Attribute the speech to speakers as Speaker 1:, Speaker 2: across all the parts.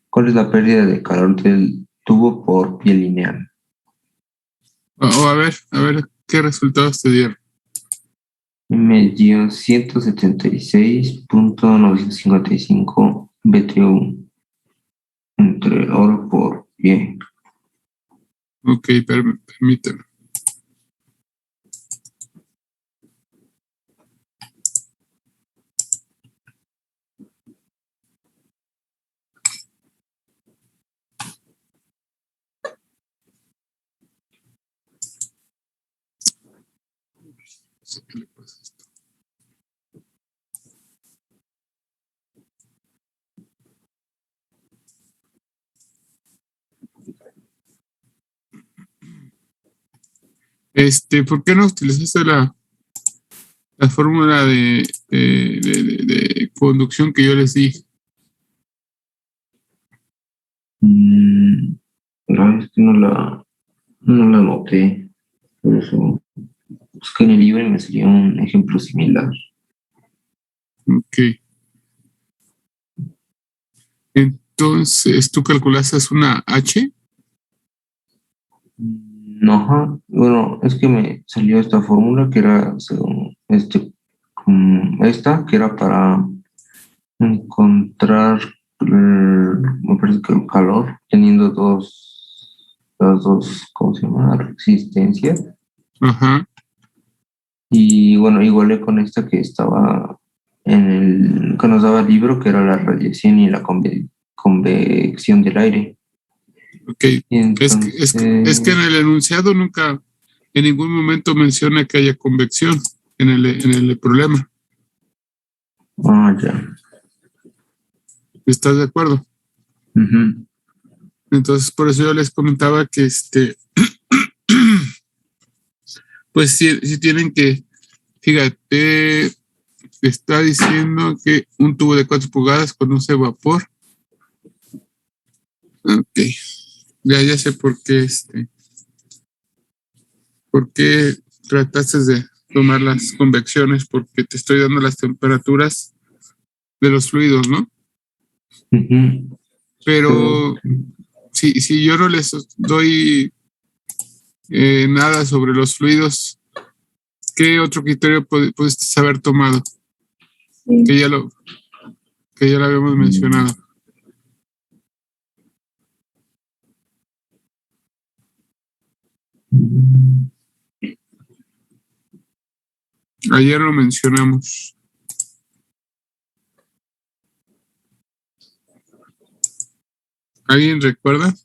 Speaker 1: ¿Cuál es la pérdida de calor del tubo por pie lineal?
Speaker 2: A ver, qué resultados te dieron.
Speaker 1: Me dio 176.955 BTU entre hora por pie.
Speaker 2: Ok, permíteme. No sé qué le pasa a esto. ¿Por qué no utilizaste la fórmula de conducción que yo les di?
Speaker 1: No, es que no la noté. Por eso busqué en el libro y me salió un ejemplo similar.
Speaker 2: Ok. Entonces, ¿tú calculaste una H?
Speaker 1: No, ajá. Bueno, es que me salió esta fórmula que era según esta, que era para encontrar, me parece que el calor, teniendo las dos, ¿cómo se llama? Resistencias.
Speaker 2: Ajá.
Speaker 1: Y bueno, igualé con esta que estaba que nos daba el libro, que era la radiación y la convección del aire.
Speaker 2: Ok.
Speaker 1: Y
Speaker 2: Es que en el enunciado nunca, en ningún momento menciona que haya convección en el problema.
Speaker 1: Ya.
Speaker 2: ¿Estás de acuerdo?
Speaker 1: Ujú.
Speaker 2: Entonces, por eso yo les comentaba que pues sí tienen que, fíjate, está diciendo que un tubo de 4 pulgadas conduce vapor. Ok, ya sé por qué trataste de tomar las convecciones, porque te estoy dando las temperaturas de los fluidos, ¿no?
Speaker 1: Ujú.
Speaker 2: Pero si yo no les doy nada sobre los fluidos, ¿qué otro criterio pudiste haber tomado? Que ya lo habíamos mencionado. Ayer lo mencionamos. ¿Alguien recuerda?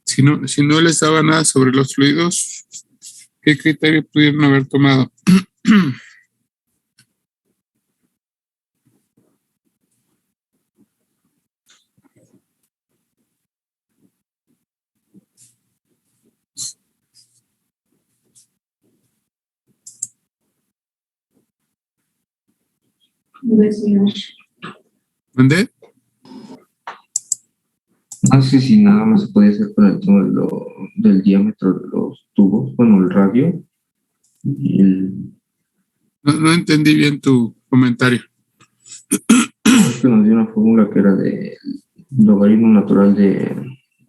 Speaker 2: Si no les daba nada sobre los fluidos, ¿qué criterio pudieron haber tomado? ¿Dónde?
Speaker 1: No sé si nada más se podía hacer con el tema del diámetro de los tubos, bueno, el radio. Y
Speaker 2: No entendí bien tu comentario.
Speaker 1: es que nos dio una fórmula que era de logaritmo natural de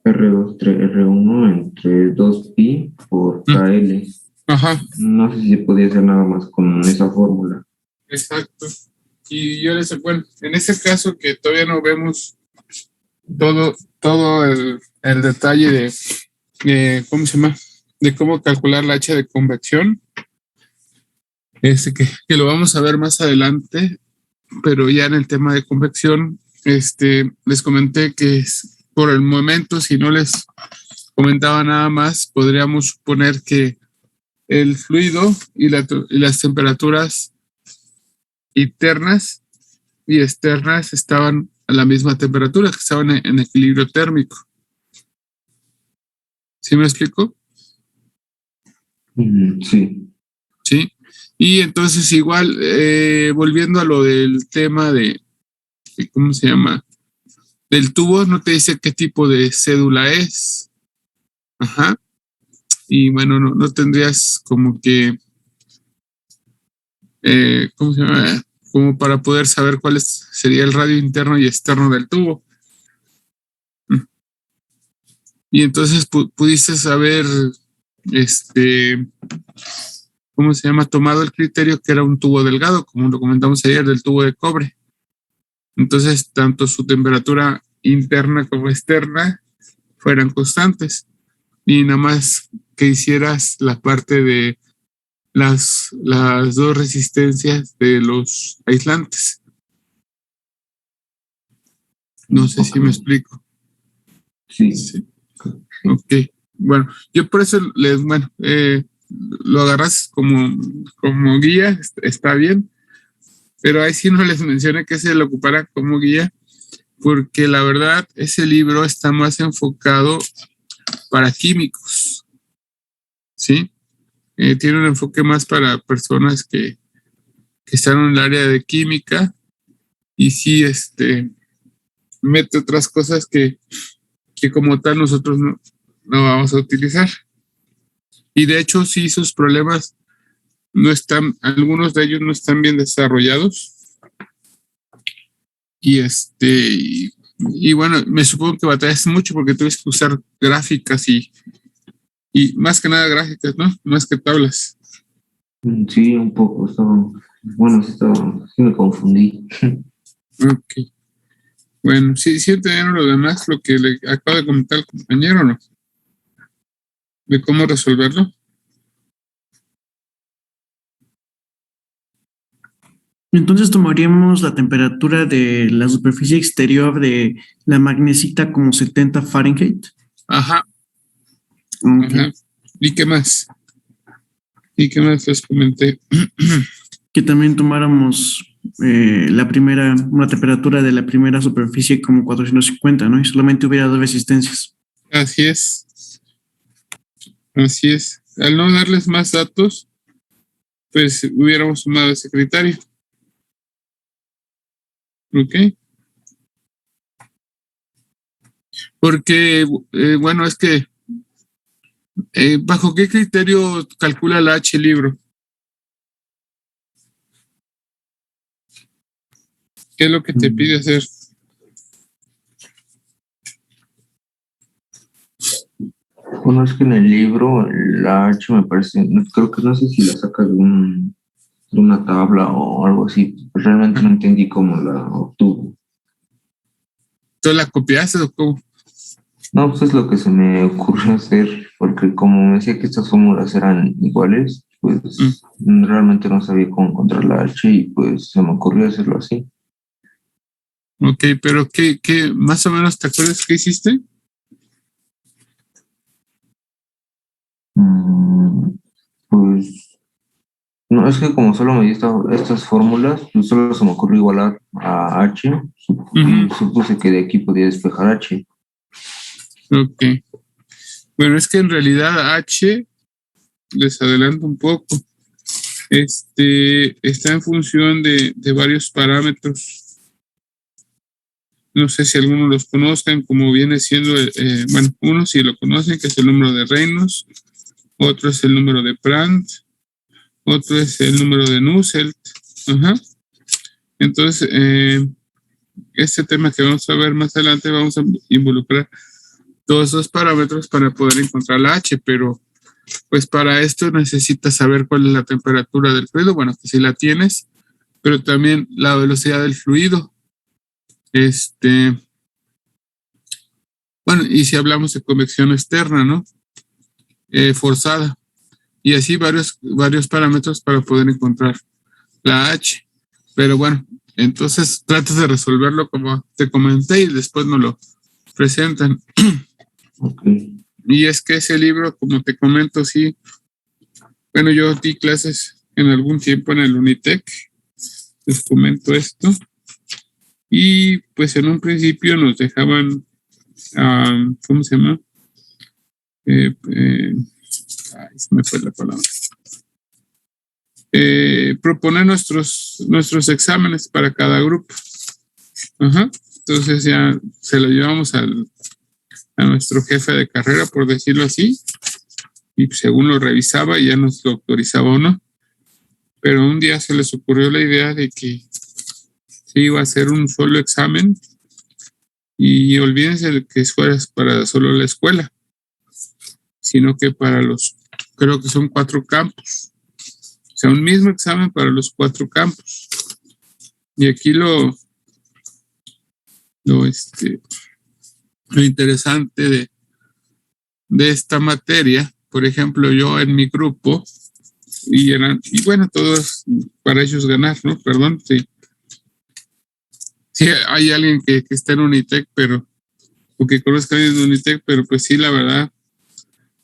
Speaker 1: R2 R1 entre 2pi por KL.
Speaker 2: Ajá,
Speaker 1: No sé si se podía hacer nada más con esa fórmula.
Speaker 2: exacto. Y yo les bueno, en este caso que todavía no vemos todo el detalle ¿cómo se llama? De cómo calcular la H de convección, que lo vamos a ver más adelante, pero ya en el tema de convección, les comenté que por el momento, si no les comentaba nada más, podríamos suponer que el fluido y las temperaturas internas y externas estaban a la misma temperatura, que estaban en equilibrio térmico. ¿Sí me explico?
Speaker 1: Sí.
Speaker 2: Sí. Y entonces igual, volviendo a lo del tema ¿cómo se llama? del tubo, no te dice qué tipo de cédula es. Ajá. Y bueno, no tendrías como que, ¿cómo se llama? Como para poder saber cuál sería el radio interno y externo del tubo. Y entonces pudiste saber, ¿cómo se llama? Tomado el criterio que era un tubo delgado, como lo comentamos ayer, del tubo de cobre. Entonces, tanto su temperatura interna como externa fueran constantes. Y nada más que hicieras la parte de las dos resistencias de los aislantes. No sé si me explico.
Speaker 1: Sí.
Speaker 2: Ok. Bueno, yo por eso lo agarras como guía, está bien, pero ahí sí no les mencioné que se lo ocupara como guía, porque la verdad ese libro está más enfocado para químicos, ¿sí? Tiene un enfoque más para personas que están en el área de química y sí, mete otras cosas que como tal nosotros no vamos a utilizar. Y de hecho, sí, sus problemas no están, algunos de ellos no están bien desarrollados. Y bueno, me supongo que batallas mucho porque tienes que usar gráficas y más que nada gráficas, ¿no? Más que tablas.
Speaker 1: Sí, un poco. Sí me confundí.
Speaker 2: Ok. Bueno, sí entendieron lo demás, lo que le acabo de comentar al compañero, ¿no? De cómo resolverlo.
Speaker 3: Entonces tomaríamos la temperatura de la superficie exterior de la magnesita como 70 Fahrenheit.
Speaker 2: Ajá.
Speaker 3: Okay.
Speaker 2: Ajá. ¿Y qué más? Les comenté?
Speaker 3: Que también tomáramos la temperatura de la primera superficie como 450, ¿no? Y solamente hubiera dos resistencias.
Speaker 2: Así es. Así es. Al no darles más datos, pues hubiéramos sumado ese criterio. ¿Ok? Porque, bueno, es que, ¿bajo qué criterio calcula la H libro? ¿Qué es lo que te pide hacer?
Speaker 1: Bueno, es que en el libro la H me parece, creo que no sé si la saca de una tabla o algo así. Realmente no entendí cómo la obtuvo.
Speaker 2: ¿Tú la copiaste o cómo?
Speaker 1: No, pues es lo que se me ocurrió hacer, porque como me decía que estas fórmulas eran iguales, pues realmente no sabía cómo encontrar la H y pues se me ocurrió hacerlo así.
Speaker 2: Ok, pero ¿qué más o menos te acuerdas qué hiciste?
Speaker 1: Pues no, es que como solo me di estas fórmulas, pues solo se me ocurrió igualar a H y supuse que de aquí podía despejar H.
Speaker 2: Ok. Bueno, es que en realidad H, les adelanto un poco, está en función de varios parámetros. No sé si algunos los conozcan, como viene siendo, bueno, uno sí lo conocen, que es el número de Reynolds, otro es el número de Brandt, otro es el número de Nusselt. Ajá. Entonces, este tema que vamos a ver más adelante, vamos a involucrar todos esos parámetros para poder encontrar la H, pero pues para esto necesitas saber cuál es la temperatura del fluido, bueno, que si la tienes, pero también la velocidad del fluido. Bueno, y si hablamos de convección externa, ¿no? Forzada. Y así varios parámetros para poder encontrar la H. Pero bueno, entonces tratas de resolverlo como te comenté y después nos lo presentan.
Speaker 1: Okay.
Speaker 2: Y es que ese libro, como te comento, sí, bueno, yo di clases en algún tiempo en el Unitec, les comento esto, y pues en un principio nos dejaban, ¿cómo se llama? Se me fue la palabra. Proponer nuestros exámenes para cada grupo. Ajá. Entonces ya se lo llevamos a nuestro jefe de carrera, por decirlo así, y según lo revisaba ya nos lo autorizaba o no. Pero un día se les ocurrió la idea de que se iba a hacer un solo examen y olvídense de que fuera para solo la escuela, sino que para creo que son 4 campus. O sea, un mismo examen para los 4 campus. Y aquí lo interesante de esta materia, por ejemplo, yo en mi grupo, y bueno, todos para ellos ganar, ¿no? Perdón, sí. Sí, hay alguien que está en Unitec, o que conozca a alguien de Unitec, pero pues sí, la verdad,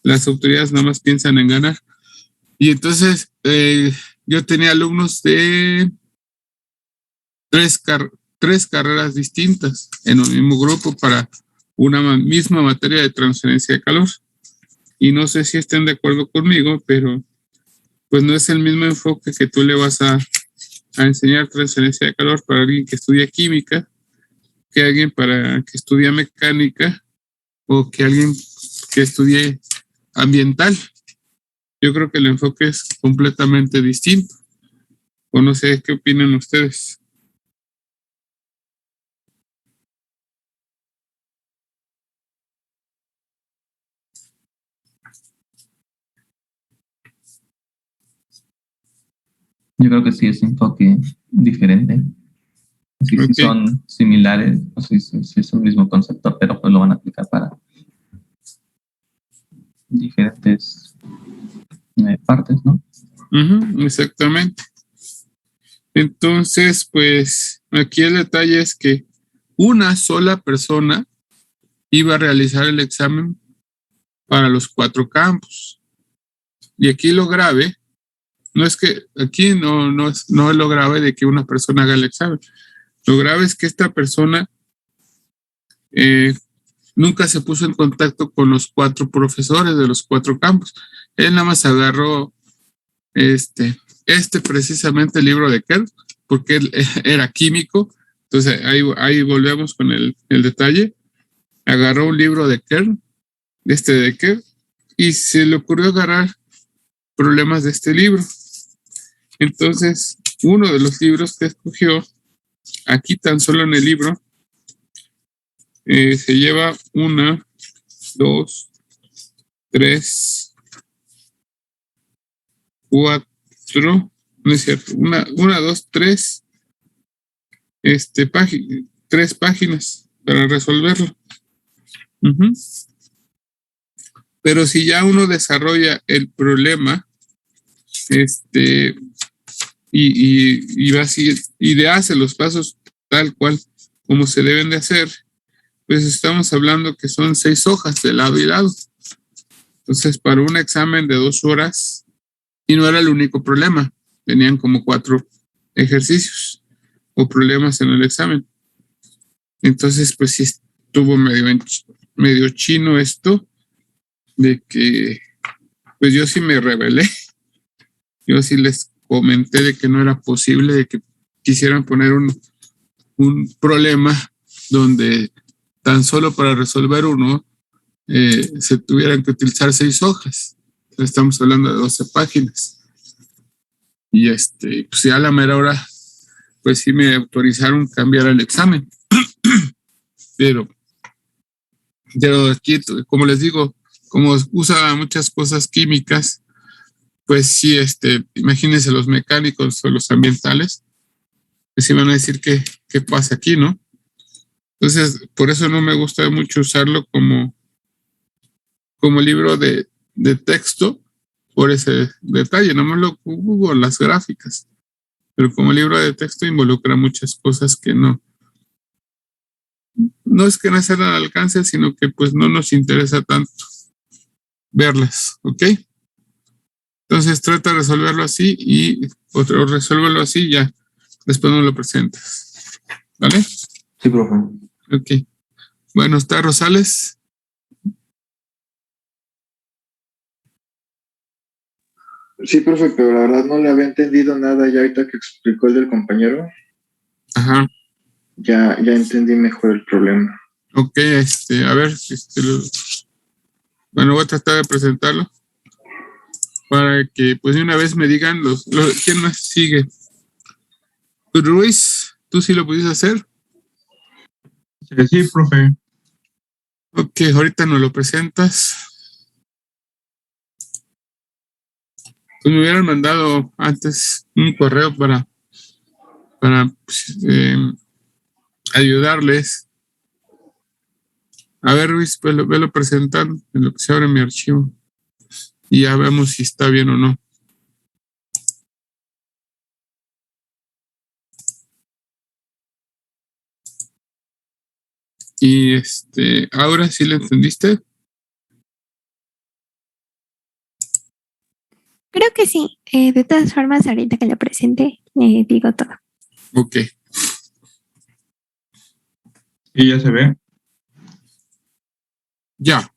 Speaker 2: las autoridades nada más piensan en ganar. Y entonces, yo tenía alumnos de 3 carreras distintas en un mismo grupo para una misma materia de transferencia de calor. Y no sé si estén de acuerdo conmigo, pero pues no es el mismo enfoque que tú le vas a enseñar transferencia de calor para alguien que estudia química, que alguien que estudia mecánica, o que alguien que estudie ambiental. Yo creo que el enfoque es completamente distinto. O no sé, ¿qué opinan ustedes?
Speaker 4: Yo creo que sí es un enfoque diferente. Sí,
Speaker 2: Okay.
Speaker 4: sí son similares, o sí es el mismo concepto, pero pues lo van a aplicar para diferentes partes, ¿no?
Speaker 2: Exactamente. Entonces, pues aquí el detalle es que una sola persona iba a realizar el examen para los 4 campos. Y aquí lo grave, no es que aquí no es lo grave de que una persona haga el examen. Lo grave es que esta persona nunca se puso en contacto con los 4 profesores de los 4 campos. Él nada más agarró precisamente el libro de Kern, porque él era químico. Entonces ahí volvemos con el detalle. Agarró un libro de Kern, de Kern, y se le ocurrió agarrar problemas de este libro. Entonces, uno de los libros que escogió, aquí tan solo en el libro, se lleva 1, 2, 3, 4, no es cierto, 1, 2, 3, 3 páginas para resolverlo. Pero si ya uno desarrolla el problema, y va así, y le hace los pasos tal cual como se deben de hacer, pues estamos hablando que son 6 hojas de lado y lado. Entonces, para un examen de 2 horas, y no era el único problema, tenían como 4 ejercicios o problemas en el examen. Entonces, pues sí estuvo medio chino esto, de que pues yo sí me rebelé. Yo sí les comenté de que no era posible, de que quisieran poner un problema donde tan solo para resolver uno se tuvieran que utilizar 6 hojas. Estamos hablando de 12 páginas. Y pues ya a la mera hora, pues sí me autorizaron cambiar el examen. Pero aquí, como les digo, como usa muchas cosas químicas, pues sí, imagínense los mecánicos o los ambientales, pues sí van a decir qué pasa aquí, ¿no? Entonces, por eso no me gusta mucho usarlo como libro de texto, por ese detalle, no me lo hubo las gráficas, pero como libro de texto involucra muchas cosas que no es que no sean al alcance, sino que pues no nos interesa tanto verlas, ¿ok? Entonces trata de resolverlo así o resuélvelo así, ya después no lo presentas, ¿vale?
Speaker 1: Sí, profe.
Speaker 2: Ok. Bueno, está Rosales.
Speaker 5: Sí, profe, pero la verdad no le había entendido nada ya ahorita que explicó el del compañero.
Speaker 2: Ajá.
Speaker 5: Ya entendí mejor el problema.
Speaker 2: Ok, a ver, bueno, voy a tratar de presentarlo para que pues de una vez me digan quién más sigue. Ruiz, ¿tú sí lo pudiste hacer?
Speaker 6: Sí, profe.
Speaker 2: Ok, ahorita nos lo presentas. Pues me hubieran mandado antes un correo para pues, ayudarles. A ver, Ruiz, pues velo presentando en lo que se abre mi archivo. Y ya vemos si está bien o no. Y ahora sí lo entendiste.
Speaker 7: Creo que sí. De todas formas, ahorita que lo presente, digo todo.
Speaker 2: Ok.
Speaker 6: ¿Y ya se ve?
Speaker 2: Ya.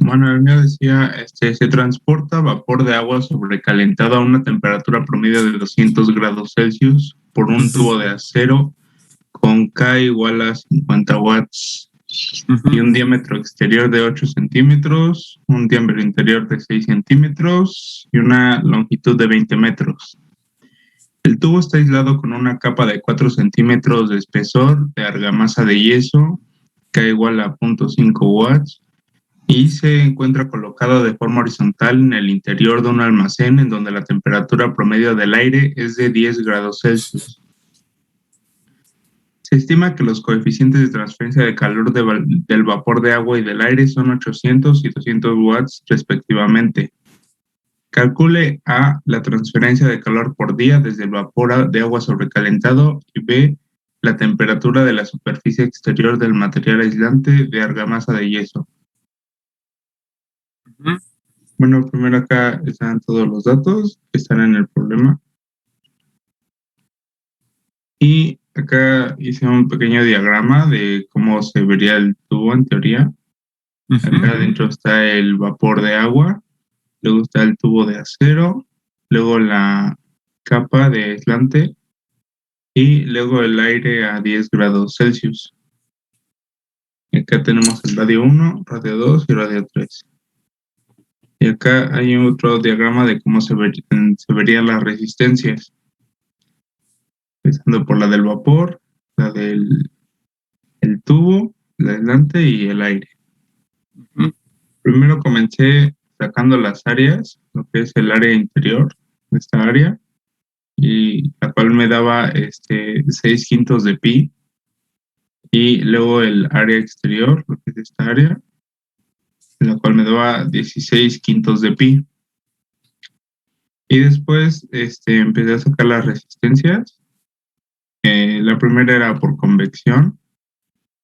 Speaker 6: Bueno, el mío decía, se transporta vapor de agua sobrecalentado a una temperatura promedio de 200 grados Celsius por un tubo de acero con K igual a 50 watts y un diámetro exterior de 8 centímetros, un diámetro interior de 6 centímetros y una longitud de 20 metros. El tubo está aislado con una capa de 4 centímetros de espesor de argamasa de yeso, K igual a 0.5 watts, y se encuentra colocado de forma horizontal en el interior de un almacén en donde la temperatura promedio del aire es de 10 grados Celsius. Se estima que los coeficientes de transferencia de calor del vapor de agua y del aire son 800 y 200 watts respectivamente. Calcule A, la transferencia de calor por día desde el vapor de agua sobrecalentado, y B, la temperatura de la superficie exterior del material aislante de argamasa de yeso. Bueno, primero acá están todos los datos que están en el problema. Y acá hice un pequeño diagrama de cómo se vería el tubo en teoría. Acá adentro está el vapor de agua, luego está el tubo de acero, luego la capa de aislante y luego el aire a 10 grados Celsius. Acá tenemos el radio 1, radio 2 y radio 3. Y acá hay otro diagrama de cómo se verían las resistencias. Empezando por la del vapor, la del tubo, el aislante y el aire. Primero comencé sacando las áreas, lo que es el área interior de esta área, y la cual me daba 6 quintos de pi, y luego el área exterior, lo que es esta área, la cual me daba 16 quintos de pi. Y después empecé a sacar las resistencias. La primera era por convección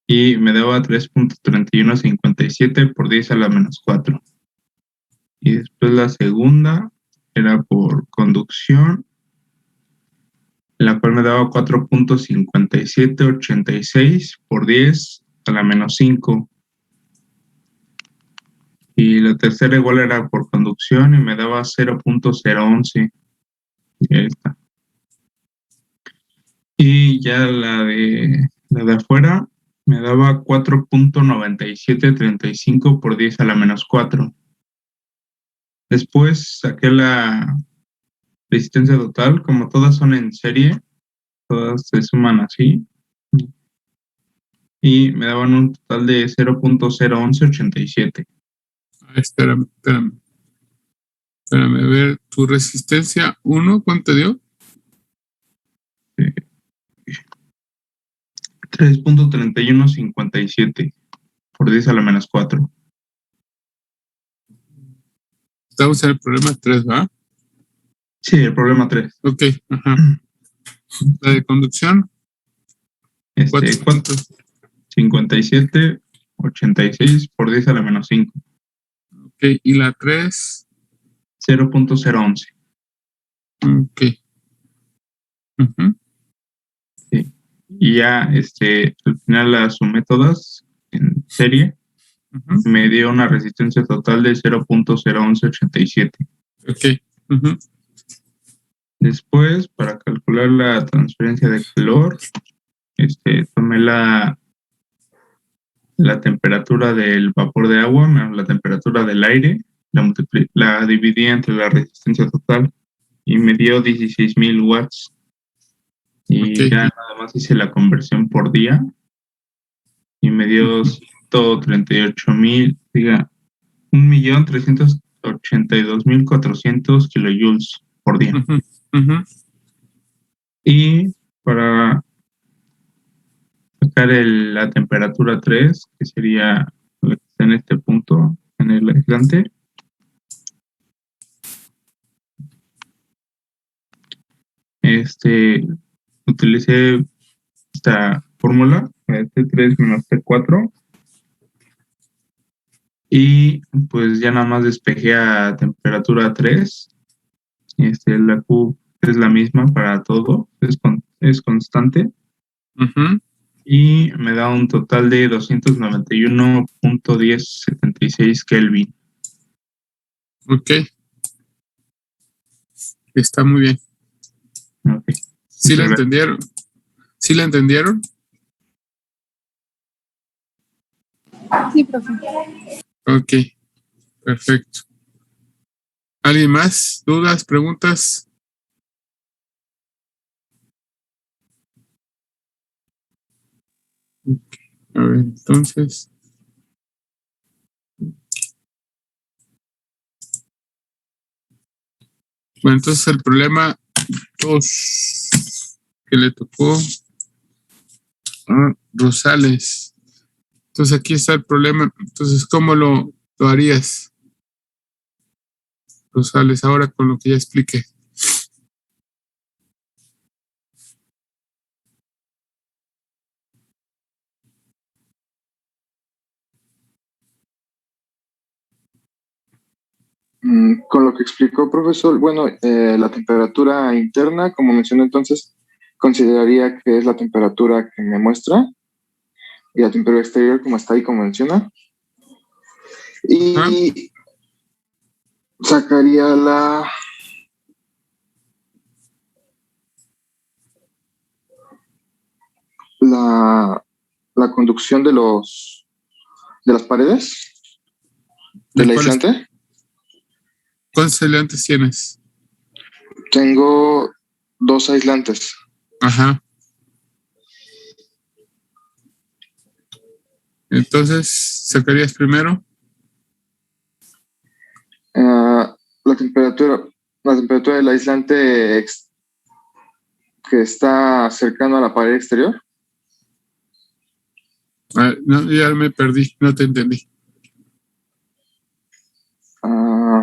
Speaker 6: y me daba 3.3157 por 10 a la menos 4. Y después la segunda era por conducción, la cual me daba 4.5786 por 10 a la menos 5. Y la tercera igual era por conducción y me daba 0.011. Y ahí está. Y ya la de afuera me daba 4.9735 por 10 a la menos 4. Después saqué la resistencia total, como todas son en serie, todas se suman así. Y me daban un total de 0.01187.
Speaker 2: Espérame. A ver, tu resistencia 1, ¿cuánto dio?
Speaker 6: 3.3157 por 10 a la menos 4.
Speaker 2: Estamos en el problema 3, ¿va?
Speaker 6: Sí, el problema 3.
Speaker 2: Ok, ajá. La de conducción.
Speaker 6: 57.86 por 10 a la menos 5.
Speaker 2: Ok, y la 3.
Speaker 6: 0.011.
Speaker 2: Ok.
Speaker 6: Sí. Y ya al final las sumé todas en serie. Me dio una resistencia total de 0.01187.
Speaker 2: Ok.
Speaker 6: Después, para calcular la transferencia de calor, tomé la temperatura del vapor de agua menos la temperatura del aire, la dividí entre la resistencia total y me dio 16,000 watts. Y
Speaker 2: Ok.
Speaker 6: ya nada más hice la conversión por día y me dio 138,000, 1,382,400 kilojoules por día.
Speaker 2: Ujú, ujú.
Speaker 6: Y para sacar la temperatura 3, que sería lo que está en este punto, en el aislante, utilicé esta fórmula, T3 menos T4, y pues ya nada más despejé a temperatura 3. La Q es la misma para todo, es constante,
Speaker 2: Ujú.
Speaker 6: y me da un total de 291.1076 Kelvin.
Speaker 2: Ok, está muy bien.
Speaker 6: Ok.
Speaker 2: ¿Sí la
Speaker 6: Muchas gracias.
Speaker 2: entendieron? ¿Sí la entendieron?
Speaker 7: Sí, profe.
Speaker 2: Ok, perfecto. ¿Alguien más? ¿Dudas? ¿Preguntas? Ok, a ver, entonces. Bueno, entonces el problema 2 que le tocó a Rosales. Entonces aquí está el problema. Entonces, ¿cómo lo harías, Rosales, ahora con lo que ya expliqué?
Speaker 5: Con lo que explicó, profesor, bueno, la temperatura interna, como mencioné entonces, consideraría que es la temperatura que me muestra y la temperatura exterior, como está ahí, como menciona.
Speaker 2: Ajá.
Speaker 5: Y sacaría la conducción de las paredes del aislante.
Speaker 2: ¿Cuántos aislantes tienes?
Speaker 5: Tengo 2 aislantes.
Speaker 2: Ajá. Entonces, sacarías primero.
Speaker 5: La temperatura del aislante que está cercano a la pared exterior.
Speaker 2: No, ya me perdí, no te entendí.
Speaker 5: Ah,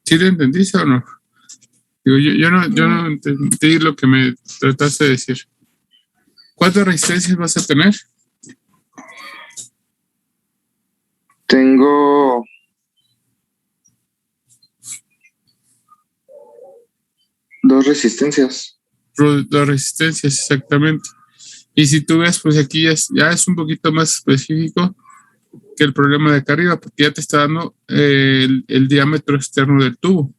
Speaker 2: ¿Sí te entendiste o no? Digo, yo no entendí lo que me trataste de decir. ¿Cuántas resistencias vas a tener?
Speaker 5: tengo 2 resistencias.
Speaker 2: Las resistencias, exactamente. Y si tú ves, pues aquí ya es un poquito más específico que el problema de acá arriba, porque ya te está dando el diámetro externo del tubo.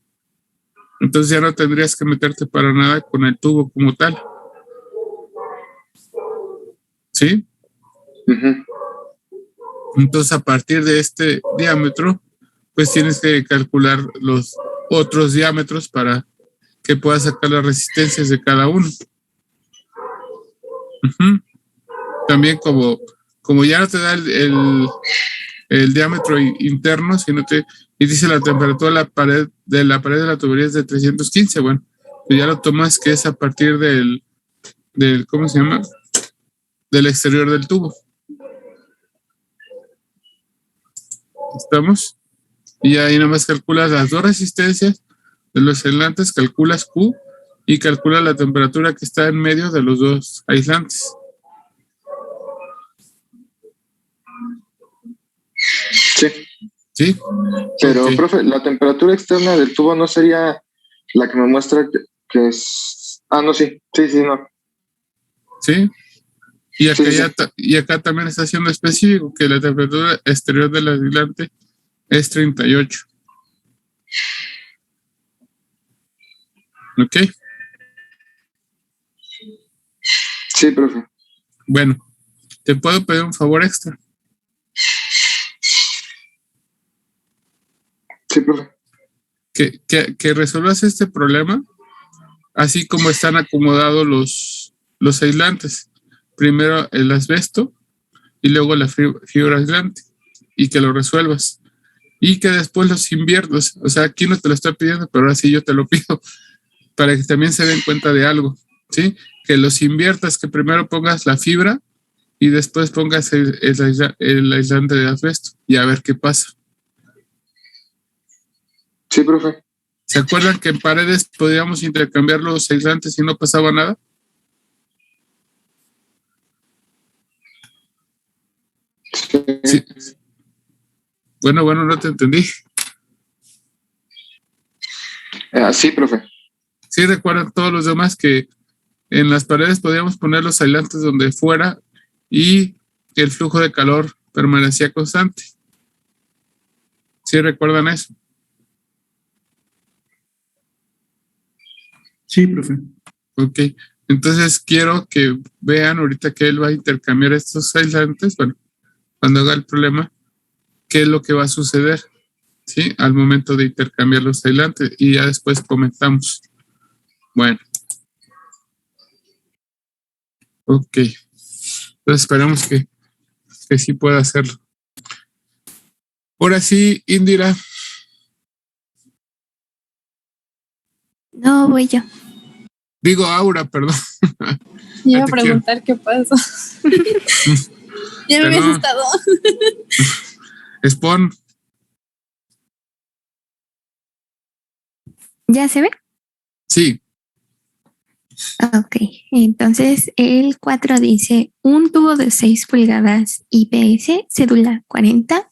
Speaker 2: Entonces ya no tendrías que meterte para nada con el tubo como tal. ¿Sí?
Speaker 5: Ujú.
Speaker 2: Entonces, a partir de este diámetro, pues tienes que calcular los otros diámetros para que puedas sacar las resistencias de cada uno. Ujú. También como ya no te da el diámetro interno, sino y dice la temperatura de la pared de la tubería es de 315, bueno, pues ya lo tomas que es a partir del ¿cómo se llama? Del exterior del tubo. ¿Estamos? Y ahí nada más calculas las 2 resistencias de los aislantes, calculas Q y calculas la temperatura que está en medio de los 2 aislantes.
Speaker 5: Sí.
Speaker 2: ¿Sí?
Speaker 5: Pero,
Speaker 2: Ok.
Speaker 5: profe, la temperatura externa del tubo no sería la que me muestra que es... Ah, no, sí, no.
Speaker 2: ¿Sí? Y acá,
Speaker 5: Sí, sí.
Speaker 2: y acá también está siendo específico que la temperatura exterior del aislante es 38. ¿Ok?
Speaker 5: Sí, profe.
Speaker 2: Bueno, ¿te puedo pedir un favor extra?
Speaker 5: Sí, profe.
Speaker 2: Que resuelvas este problema así como están acomodados los aislantes. Primero el asbesto y luego la fibra aislante, y que lo resuelvas. Y que después los inviertas. O sea, aquí no te lo estoy pidiendo, pero ahora sí yo te lo pido, para que también se den cuenta de algo, ¿sí? Que los inviertas, que primero pongas la fibra y después pongas el aislante de asbesto y a ver qué pasa.
Speaker 5: Sí, profe.
Speaker 2: ¿Se acuerdan que en paredes podíamos intercambiar los aislantes y no pasaba nada? Sí. Bueno, no te entendí.
Speaker 5: Sí, profe.
Speaker 2: Sí, recuerdan todos los demás que en las paredes podíamos poner los aislantes donde fuera y el flujo de calor permanecía constante. ¿Sí recuerdan eso?
Speaker 3: Sí, profe.
Speaker 2: Ok. Entonces quiero que vean ahorita que él va a intercambiar estos aislantes, bueno, cuando haga el problema, qué es lo que va a suceder, ¿sí? Al momento de intercambiar los aislantes, y ya después comentamos. Bueno. Ok. Entonces esperamos que sí pueda hacerlo. Ahora sí, Indira.
Speaker 7: No, voy yo.
Speaker 2: Digo Aura, perdón.
Speaker 8: Iba a preguntar qué pasó. Ya me había asustado.
Speaker 2: Spawn.
Speaker 7: ¿Ya se ve?
Speaker 2: Sí.
Speaker 7: Ok, entonces el 4 dice un tubo de 6 pulgadas IPS, cédula 40,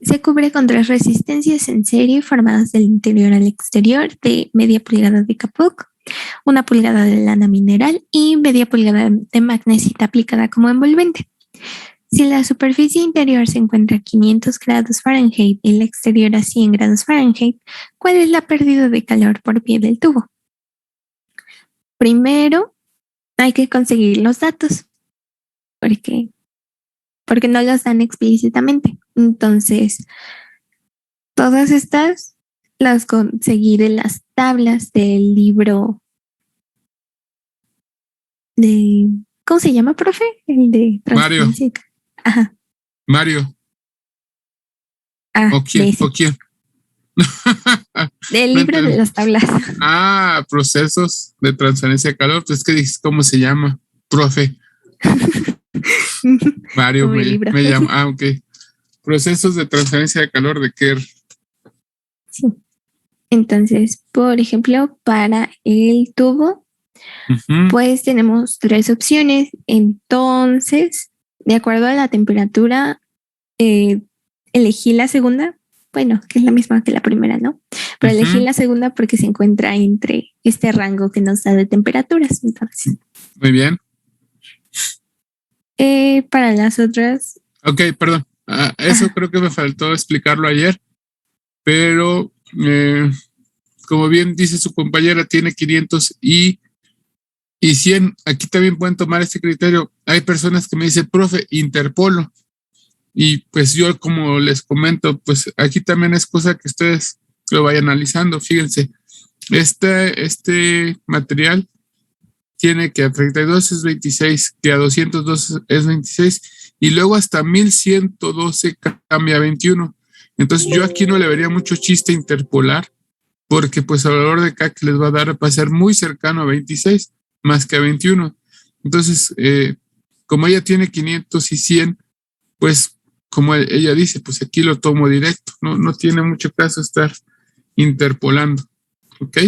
Speaker 7: se cubre con 3 resistencias en serie formadas del interior al exterior de media pulgada de Kapuk, 1 pulgada de lana mineral y media pulgada de magnesita aplicada como envolvente. Si la superficie interior se encuentra a 500 grados Fahrenheit y el exterior a 100 grados Fahrenheit, ¿cuál es la pérdida de calor por pie del tubo? Primero, hay que conseguir los datos, porque no los dan explícitamente. Entonces, todas estas las conseguí de las tablas del libro de, ¿cómo se llama, profe? El de transferencia.
Speaker 2: Mario.
Speaker 7: Ajá.
Speaker 2: Mario.
Speaker 7: Ah,
Speaker 2: ¿O quién? ¿O quién?
Speaker 7: Del libro de las tablas.
Speaker 2: Ah, procesos de transferencia de calor. Pues que dices, ¿cómo se llama? Profe. Mario me llama. Ah, ok. Procesos de transferencia de calor de Kerr.
Speaker 7: Sí. Entonces, por ejemplo, para el tubo, pues tenemos 3 opciones. Entonces, de acuerdo a la temperatura, elegí la segunda. Bueno, que es la misma que la primera, ¿no? Pero elegí la segunda porque se encuentra entre este rango que nos da de temperaturas. Entonces.
Speaker 2: Muy bien.
Speaker 7: Para las otras.
Speaker 2: Ok, perdón. Eso creo que me faltó explicarlo ayer, pero como bien dice su compañera, tiene 500 y 100. Aquí también pueden tomar este criterio. Hay personas que me dicen, profe, interpolo. Y pues yo, como les comento, pues aquí también es cosa que ustedes lo vayan analizando. Fíjense, este material tiene que a 32 es 26, que a 212 es 26, y luego hasta 1112 cambia a 21. Entonces yo aquí no le vería mucho chiste interpolar, porque pues el valor de K que les va a dar va a ser muy cercano a 26, más que a 21. Entonces, como ella tiene 500 y 100, pues como ella dice, pues aquí lo tomo directo, no tiene mucho caso estar interpolando, ¿ok?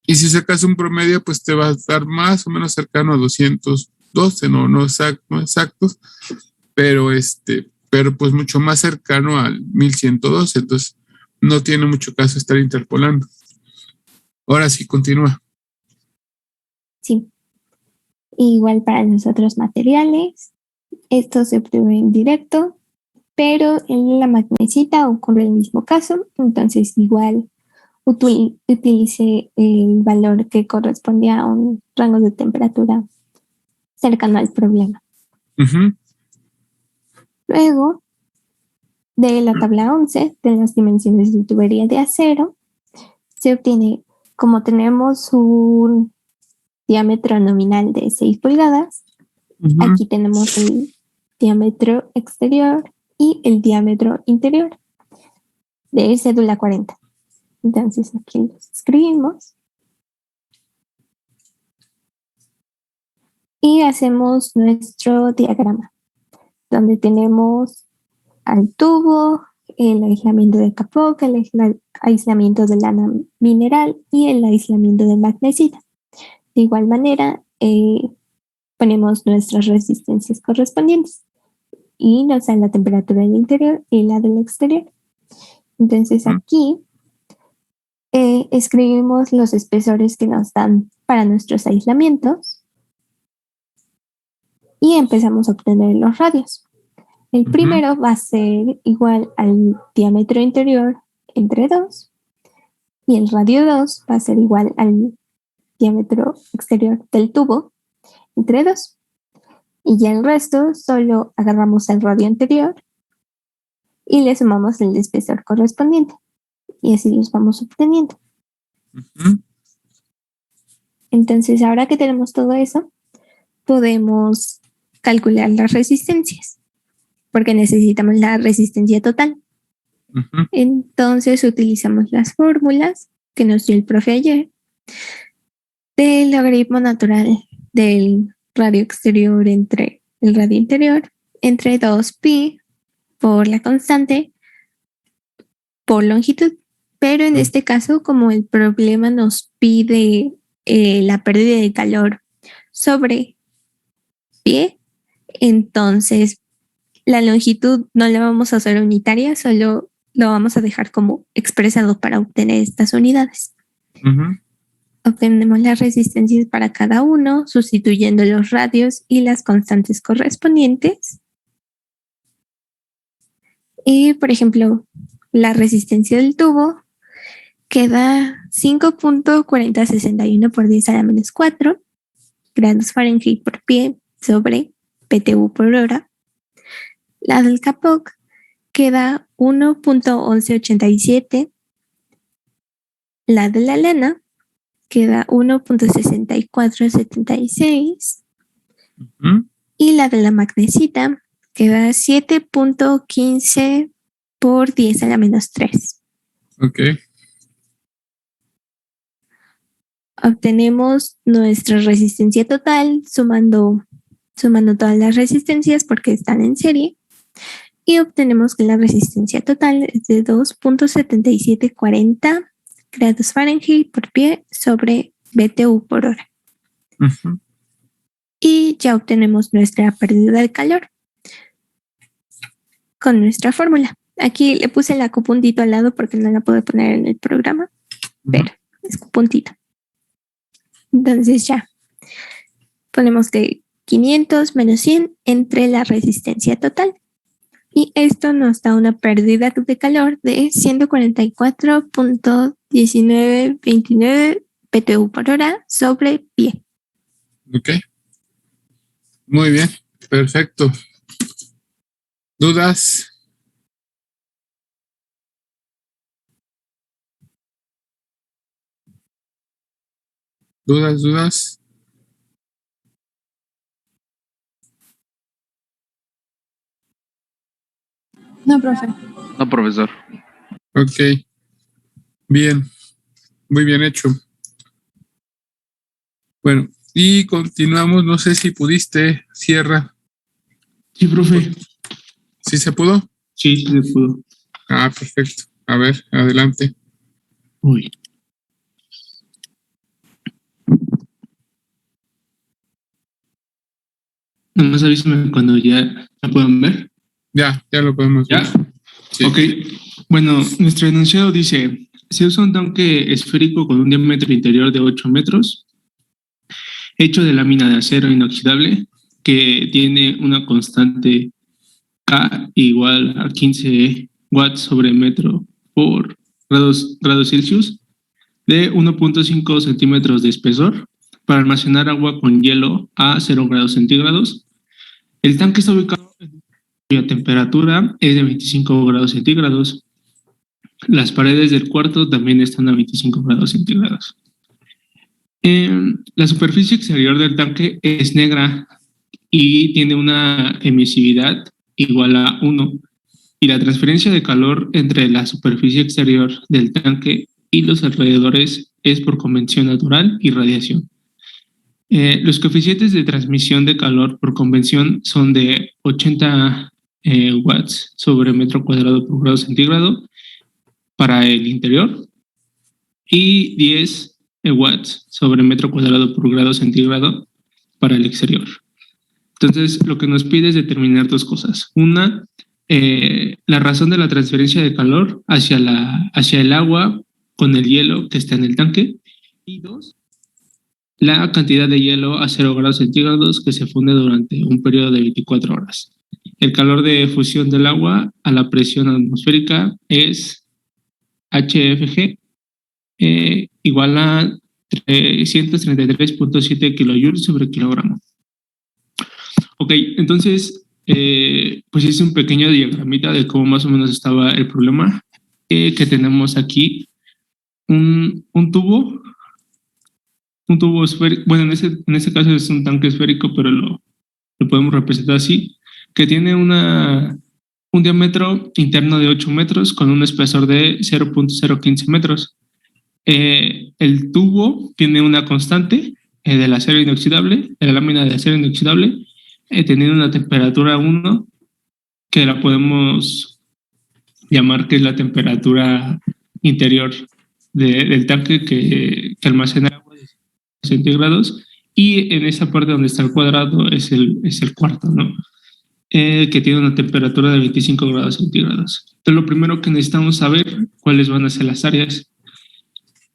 Speaker 2: Y si sacas un promedio, pues te va a dar más o menos cercano a 212, no exactos, pero pues mucho más cercano al 1112, entonces no tiene mucho caso estar interpolando. Ahora sí, continúa.
Speaker 7: Sí. Igual para los otros materiales, esto se obtuvo en directo, pero en la magnesita ocurre el mismo caso, entonces igual utilice el valor que correspondía a un rango de temperatura cercano al problema.
Speaker 2: Ujú.
Speaker 7: Luego, de la tabla 11 de las dimensiones de tubería de acero, se obtiene, como tenemos un diámetro nominal de 6 pulgadas,
Speaker 2: Ujú.
Speaker 7: aquí tenemos el diámetro exterior y el diámetro interior de cédula 40. Entonces aquí los escribimos y hacemos nuestro diagrama, donde tenemos al tubo, el aislamiento de capoc, el aislamiento de lana mineral y el aislamiento de magnesita. De igual manera, ponemos nuestras resistencias correspondientes y nos dan la temperatura del interior y la del exterior. Entonces aquí escribimos los espesores que nos dan para nuestros aislamientos y empezamos a obtener los radios. El primero va a ser igual al diámetro interior entre 2 y el radio 2 va a ser igual al diámetro exterior del tubo entre 2. Y ya el resto solo agarramos el radio anterior y le sumamos el espesor correspondiente. Y así los vamos obteniendo.
Speaker 2: Ujú.
Speaker 7: Entonces, ahora que tenemos todo eso, podemos calcular las resistencias, porque necesitamos la resistencia total.
Speaker 2: Ujú.
Speaker 7: Entonces, utilizamos las fórmulas que nos dio el profe ayer del logaritmo natural del radio exterior entre el radio interior, entre 2pi por la constante por longitud. Pero en este caso, como el problema nos pide la pérdida de calor sobre pie, entonces la longitud no la vamos a hacer unitaria, solo lo vamos a dejar como expresado para obtener estas unidades.
Speaker 2: Ujú.
Speaker 7: Obtenemos las resistencias para cada uno, sustituyendo los radios y las constantes correspondientes. Y, por ejemplo, la resistencia del tubo queda 5.4061 por 10 a la menos 4 grados Fahrenheit por pie sobre PTU por hora. La del capoc queda 1.1187. La de la lana queda 1.6476.
Speaker 2: Ujú.
Speaker 7: Y la de la magnesita queda 7.15 por 10 a la menos 3.
Speaker 2: Ok.
Speaker 7: Obtenemos nuestra resistencia total sumando todas las resistencias porque están en serie y obtenemos que la resistencia total es de 2.7740 grados Fahrenheit por pie sobre BTU por hora.
Speaker 2: Ujú.
Speaker 7: Y ya obtenemos nuestra pérdida de calor con nuestra fórmula. Aquí le puse el acupuntito al lado porque no la puedo poner en el programa, pero es acupuntito. Entonces ya ponemos que 500 menos 100 entre la resistencia total. Y esto nos da una pérdida de calor de 144.1929 PTU por hora sobre pie.
Speaker 2: Ok. Muy bien. Perfecto. ¿Dudas? ¿Dudas?
Speaker 8: No, profe.
Speaker 9: No, profesor.
Speaker 2: Ok. Bien. Muy bien hecho. Bueno, y continuamos. No sé si pudiste, Sierra.
Speaker 6: Sí, profe.
Speaker 2: ¿Sí se pudo?
Speaker 6: Sí, sí se pudo.
Speaker 2: Ah, perfecto. A ver, adelante.
Speaker 6: Uy. Nomás avísame cuando ya la puedan ver.
Speaker 2: Ya lo podemos ver.
Speaker 6: ¿Ya?
Speaker 2: Sí.
Speaker 6: Ok. Bueno, nuestro enunciado dice:
Speaker 9: Se usa un tanque esférico con un diámetro interior de 8 metros, hecho de lámina de acero inoxidable, que tiene una constante K igual a 15 watts sobre metro por grados Celsius, de 1.5 centímetros de espesor, para almacenar agua con hielo a 0 grados centígrados. El tanque está ubicado cuya temperatura es de 25 grados centígrados. Las paredes del cuarto también están a 25 grados centígrados. La superficie exterior del tanque es negra y tiene una emisividad igual a 1, y la transferencia de calor entre la superficie exterior del tanque y los alrededores es por convección natural y radiación. Los coeficientes de transmisión de calor por convección son de 80 watts sobre metro cuadrado por grado centígrado para el interior y 10 watts sobre metro cuadrado por grado centígrado para el exterior. Entonces, lo que nos pide es determinar dos cosas. Una, la razón de la transferencia de calor hacia el agua con el hielo que está en el tanque. Y dos, la cantidad de hielo a 0 grados centígrados que se funde durante un periodo de 24 horas. El calor de fusión del agua a la presión atmosférica es HFG igual a 333.7 kilojoules sobre kilogramo. Ok, entonces, pues hice un pequeño diagramita de cómo más o menos estaba el problema, que tenemos aquí un tubo esférico. Bueno, en este caso es un tanque esférico, pero lo podemos representar así, que tiene un diámetro interno de 8 metros con un espesor de 0.015 metros. El tubo tiene una constante del acero inoxidable, de la lámina de acero inoxidable, teniendo una temperatura 1, que la podemos llamar que es la temperatura interior del tanque que almacena agua de centígrados, y en esa parte donde está el cuadrado es el cuarto, ¿no? Que tiene una temperatura de 25 grados centígrados. Entonces, lo primero que necesitamos saber cuáles van a ser las áreas.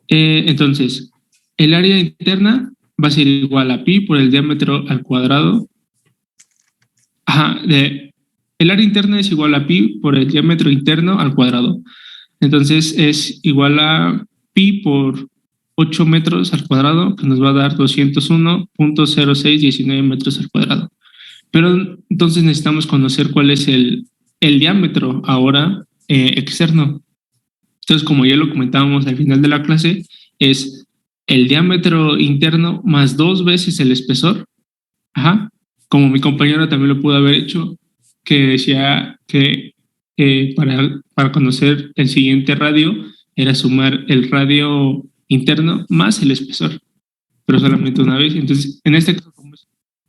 Speaker 9: Entonces, el área interna va a ser igual a pi por el diámetro al cuadrado. El área interna es igual a pi por el diámetro interno al cuadrado. Entonces es igual a pi por 8 metros al cuadrado, que nos va a dar 201.0619 metros al cuadrado. Pero entonces necesitamos conocer cuál es el diámetro ahora externo. Entonces, como ya lo comentábamos al final de la clase, es el diámetro interno más 2 veces el espesor. Como mi compañero también lo pudo haber hecho, que decía que para conocer el siguiente radio era sumar el radio interno más el espesor, pero solamente una vez. Entonces, en este caso,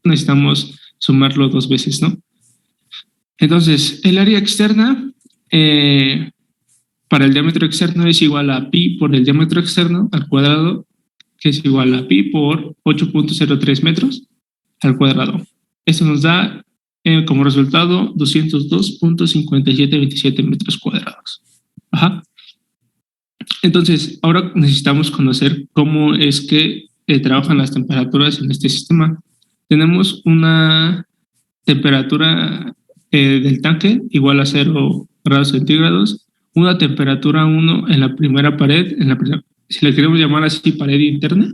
Speaker 9: necesitamos sumarlo 2 veces, ¿no? Entonces, el área externa para el diámetro externo es igual a pi por el diámetro externo al cuadrado, que es igual a pi por 8.03 metros al cuadrado. Esto nos da como resultado 202.5727 metros cuadrados. Entonces, ahora necesitamos conocer cómo es que trabajan las temperaturas en este sistema. Tenemos una temperatura del tanque igual a 0 grados centígrados, una temperatura 1 en la primera pared, si la queremos llamar así, pared interna,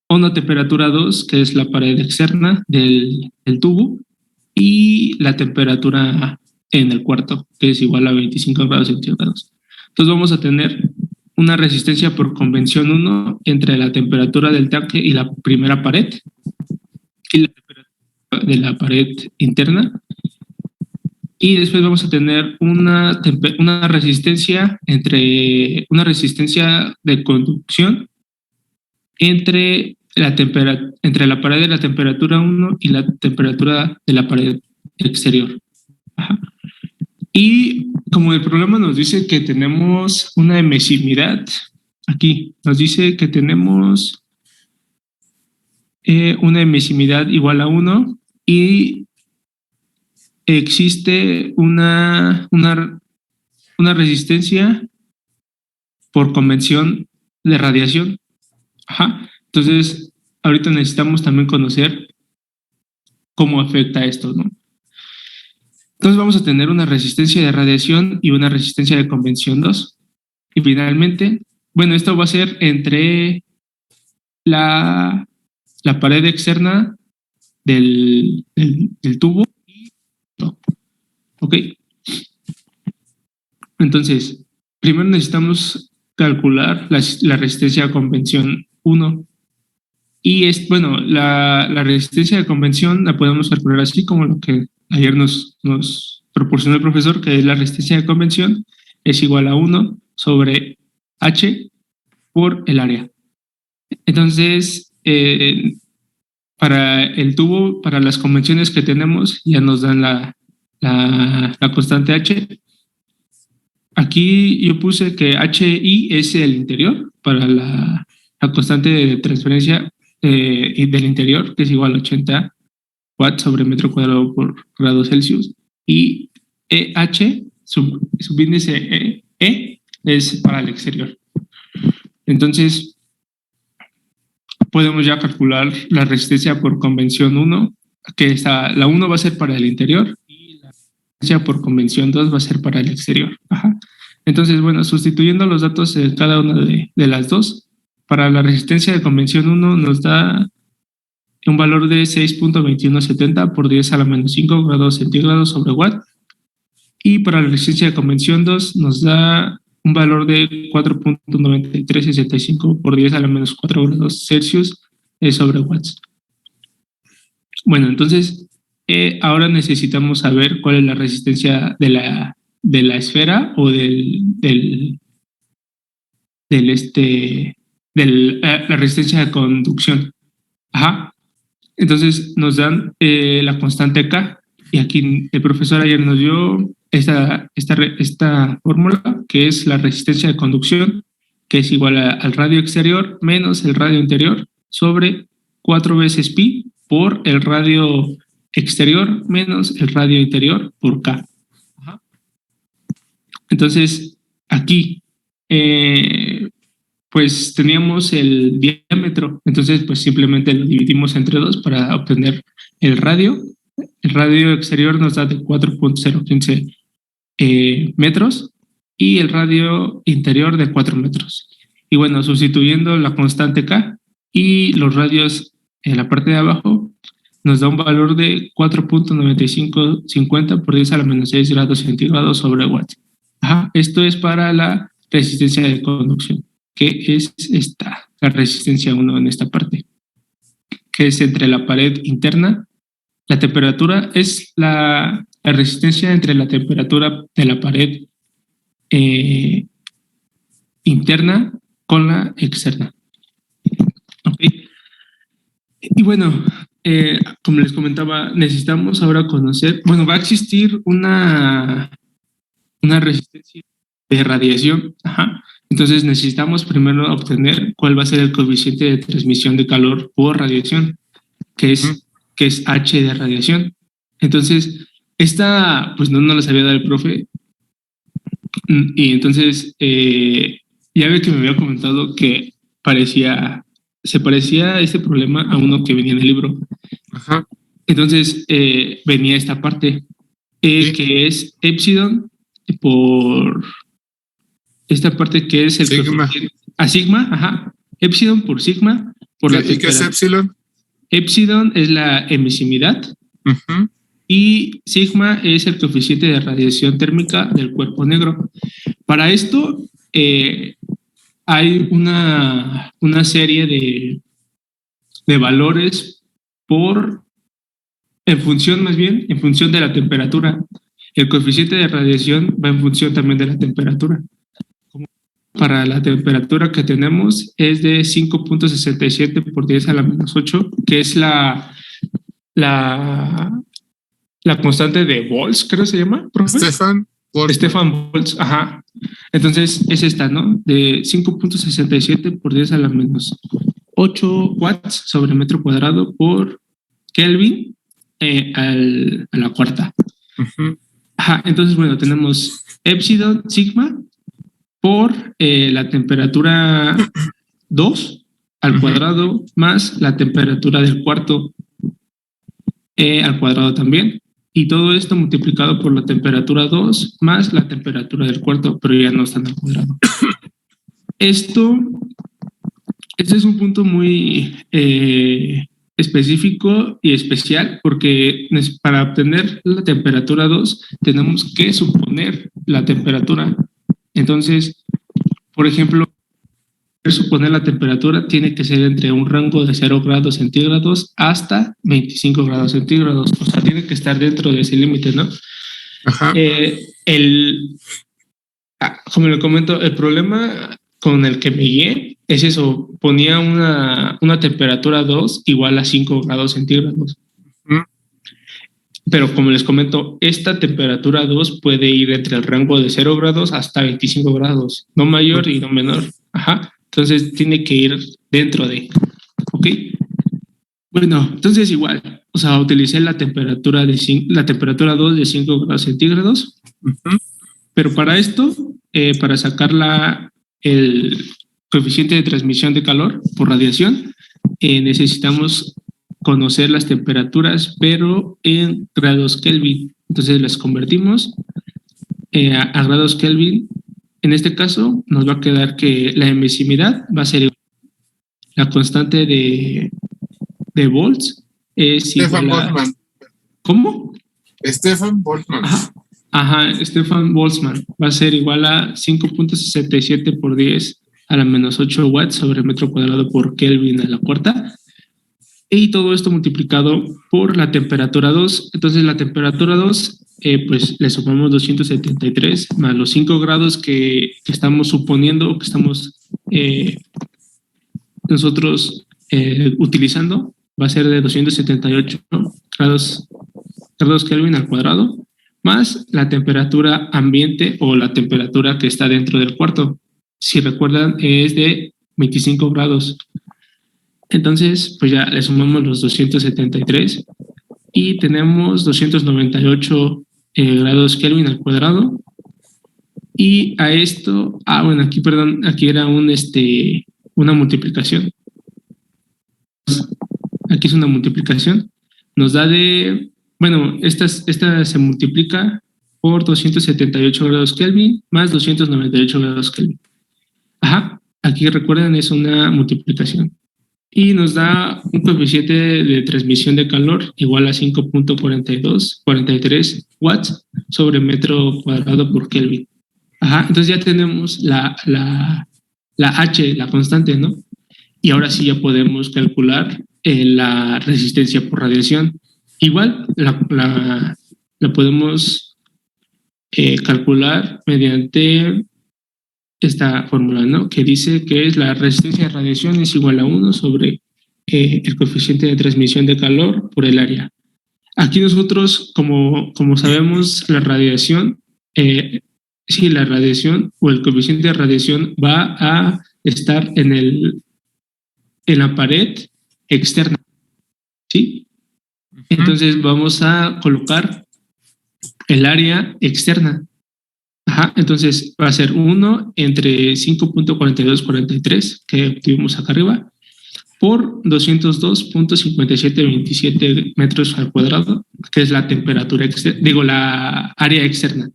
Speaker 9: una temperatura 2, que es la pared externa del tubo, y la temperatura en el cuarto, que es igual a 25 grados centígrados. Entonces vamos a tener una resistencia por convención 1 entre la temperatura del tanque y la primera pared, y la temperatura de la pared interna. Y después vamos a tener una resistencia de conducción entre la pared de la temperatura 1 y la temperatura de la pared exterior. Y como el problema nos dice que tenemos una emisividad, aquí nos dice que tenemos una emisividad igual a 1 y existe una resistencia por convención de radiación. Ajá. Entonces, ahorita necesitamos también conocer cómo afecta esto, ¿no? Entonces vamos a tener una resistencia de radiación y una resistencia de convención 2. Y finalmente, bueno, esto va a ser entre la pared externa del tubo. Ok. Entonces, primero necesitamos calcular la resistencia a convención 1. Y bueno, la resistencia de convención la podemos calcular así como lo que ayer nos proporcionó el profesor, que es la resistencia de convención es igual a 1 sobre H por el área. Entonces, para el tubo, para las convenciones que tenemos, ya nos dan la constante H. Aquí yo puse que HI es el interior para la constante de transferencia del interior, que es igual a 80 watts sobre metro cuadrado por grado Celsius. Y EH, subíndice E, es para el exterior. Entonces, podemos ya calcular la resistencia por convención 1, que la 1 va a ser para el interior y la resistencia por convención 2 va a ser para el exterior. Ajá. Entonces, bueno, sustituyendo los datos de cada una de las dos, para la resistencia de convención 1 nos da un valor de 6.2170 por 10 a la menos 5 grados centígrados sobre watt. Y para la resistencia de convención 2 nos da un valor de 4.9365 por 10 a la menos 4 grados Celsius sobre watts. Bueno, entonces ahora necesitamos saber cuál es la resistencia de la esfera o la resistencia de conducción. Ajá. Entonces nos dan la constante K, y aquí el profesor ayer nos dio esta fórmula, que es la resistencia de conducción, que es igual al radio exterior menos el radio interior sobre 4 veces pi por el radio exterior menos el radio interior por K. Ajá. Entonces, aquí pues teníamos el diámetro, entonces pues simplemente lo dividimos entre 2 para obtener el radio. El radio exterior nos da de 4.015 metros y el radio interior de 4 metros. Y bueno, sustituyendo la constante K y los radios en la parte de abajo, nos da un valor de 4.9550 por 10 a la menos 6 grados centígrados sobre watt. Ajá, esto es para la resistencia de conducción, que es la resistencia 1 en esta parte, que es entre la pared interna. La temperatura es la resistencia entre la temperatura de la pared interna con la externa. Okay. Y bueno, como les comentaba, necesitamos ahora conocer, bueno, va a existir una resistencia de radiación. Ajá. Entonces necesitamos primero obtener cuál va a ser el coeficiente de transmisión de calor por radiación, que es H de radiación. Entonces, esta pues no la sabía dar el profe, y entonces ya ve que me había comentado que se parecía este problema a uno que venía en el libro.
Speaker 2: Ajá.
Speaker 9: Entonces venía esta parte que es epsilon por esta parte que es el
Speaker 2: sigma.
Speaker 9: A sigma, ajá, epsilon por sigma por la
Speaker 2: ¿Y qué es epsilon?
Speaker 9: Epsilon es la emisividad.
Speaker 2: Uh-huh.
Speaker 9: Y sigma es el coeficiente de radiación térmica del cuerpo negro. Para esto hay una serie de valores en función de la temperatura. El coeficiente de radiación va en función también de la temperatura. Para la temperatura que tenemos es de 5.67 por 10 a la menos 8, que es la constante de Volz, creo que se llama, profe.
Speaker 2: Stefan
Speaker 9: Volz, ajá. Entonces es esta, ¿no? De 5.67 por 10 a la menos 8 watts sobre metro cuadrado por Kelvin a la cuarta.
Speaker 2: Uh-huh.
Speaker 9: Ajá, entonces, bueno, tenemos epsilon, sigma, por la temperatura 2 al cuadrado más la temperatura del cuarto al cuadrado también. Y todo esto multiplicado por la temperatura 2 más la temperatura del cuarto, pero ya no están al cuadrado. Este es un punto muy específico y especial porque para obtener la temperatura 2 tenemos que suponer la temperatura. Entonces, por ejemplo, suponer la temperatura tiene que ser entre un rango de 0 grados centígrados hasta 25 grados centígrados. O sea, tiene que estar dentro de ese límite, ¿no?
Speaker 2: Ajá.
Speaker 9: Como le comento, el problema con el que me guié es eso, ponía una temperatura 2 igual a 5 grados centígrados. Pero como les comento, esta temperatura 2 puede ir entre el rango de 0 grados hasta 25 grados, no mayor y no menor. Ajá. Entonces tiene que ir dentro de, ¿ok? Bueno, entonces igual, o sea, utilicé la temperatura 2 de 5 grados centígrados, pero para esto, para sacar el coeficiente de transmisión de calor por radiación, necesitamos conocer las temperaturas, pero en grados Kelvin. Entonces las convertimos a grados Kelvin. En este caso, nos va a quedar que la emisividad va a ser la constante de volts es
Speaker 2: Stefan
Speaker 9: igual a...
Speaker 2: Boltzmann.
Speaker 9: ¿Cómo?
Speaker 2: Stefan Boltzmann.
Speaker 9: Ajá, Stefan Boltzmann va a ser igual a 5.67 por 10 a la menos 8 watts sobre metro cuadrado por Kelvin a la cuarta. Y todo esto multiplicado por la temperatura 2. Entonces la temperatura 2, pues le sumamos 273 más los 5 grados que estamos suponiendo, que estamos nosotros utilizando, va a ser de 278 grados Kelvin al cuadrado, más la temperatura ambiente o la temperatura que está dentro del cuarto. Si recuerdan, es de 25 grados. Entonces, pues ya le sumamos los 273 y tenemos 298 grados Kelvin al cuadrado. Y a esto, bueno, aquí era una multiplicación. Aquí es una multiplicación. Nos da esta se multiplica por 278 grados Kelvin más 298 grados Kelvin. Ajá, aquí recuerden, es una multiplicación. Y nos da un coeficiente de transmisión de calor igual a 5.43 watts sobre metro cuadrado por Kelvin. Ajá, entonces ya tenemos la H, la constante, ¿no? Y ahora sí ya podemos calcular la resistencia por radiación. Igual la podemos calcular mediante esta fórmula, ¿no? Que dice que es la resistencia de radiación es igual a 1 sobre el coeficiente de transmisión de calor por el área. Aquí nosotros, como sabemos, la radiación o el coeficiente de radiación va a estar en la pared externa, ¿sí? Entonces vamos a colocar el área externa. Ajá, entonces va a ser 1 entre 5.4243 que obtuvimos acá arriba por 202.5727 metros al cuadrado, que es la temperatura la área externa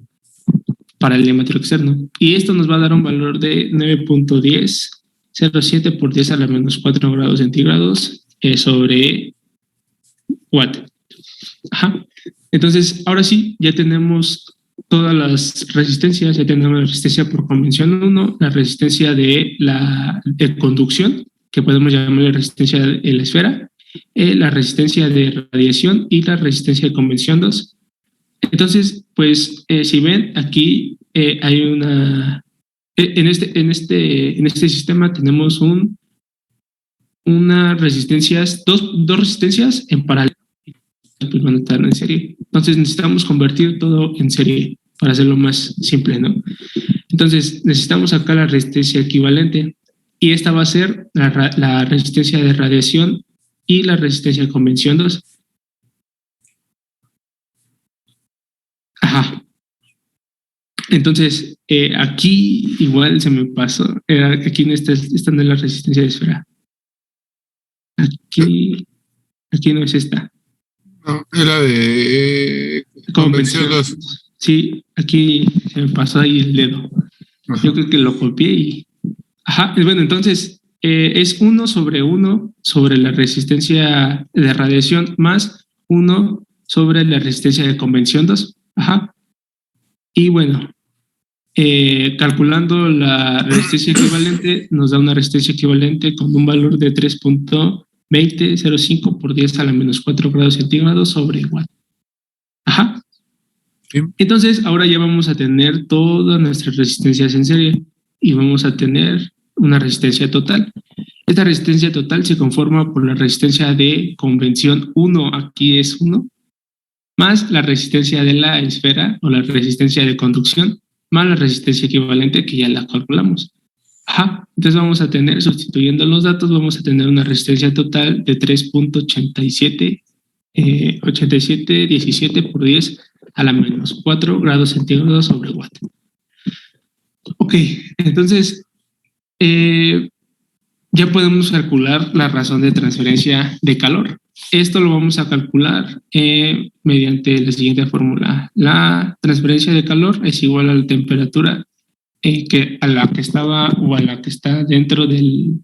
Speaker 9: para el diámetro externo. Y esto nos va a dar un valor de 9.1007 por 10 a la menos 4 grados centígrados sobre watt. Ajá. Entonces, ahora sí, ya tenemos todas las resistencias. Ya tenemos la resistencia por convención 1, la resistencia de conducción, que podemos llamar resistencia de la esfera, la resistencia de radiación y la resistencia de convención 2. Entonces, pues, si ven, aquí hay en este sistema tenemos dos resistencias en paralelo, pues van a estar en serie. Entonces necesitamos convertir todo en serie para hacerlo más simple, ¿no? Entonces necesitamos acá la resistencia equivalente y esta va a ser la resistencia de radiación y la resistencia de convención 2. Ajá. Entonces, aquí igual se me pasó. Aquí no está, esta no es la resistencia de esfera. Aquí no es esta.
Speaker 2: No, era de convención 2.
Speaker 9: Sí, aquí se me pasó ahí el dedo.
Speaker 2: Ajá.
Speaker 9: Yo creo que lo copié y... Ajá, bueno, entonces es 1/1 sobre la resistencia de radiación más 1 sobre la resistencia de convención 2. Ajá. Y bueno, calculando la resistencia equivalente, nos da una resistencia equivalente con un valor de 3.2005 por 10 a la menos 4 grados centígrados sobre watt. Ajá.
Speaker 2: Sí.
Speaker 9: Entonces, ahora ya vamos a tener todas nuestras resistencias en serie y vamos a tener una resistencia total. Esta resistencia total se conforma por la resistencia de convención 1, aquí es 1, más la resistencia de la esfera o la resistencia de conducción, más la resistencia equivalente que ya la calculamos. Ajá. Entonces vamos a tener, sustituyendo los datos, vamos a tener una resistencia total de 3.8717 por 10 a la menos 4 grados centígrados sobre watt. Ok, entonces ya podemos calcular la razón de transferencia de calor. Esto lo vamos a calcular mediante la siguiente fórmula. La transferencia de calor es igual a la temperatura que a la que estaba o a la que está dentro del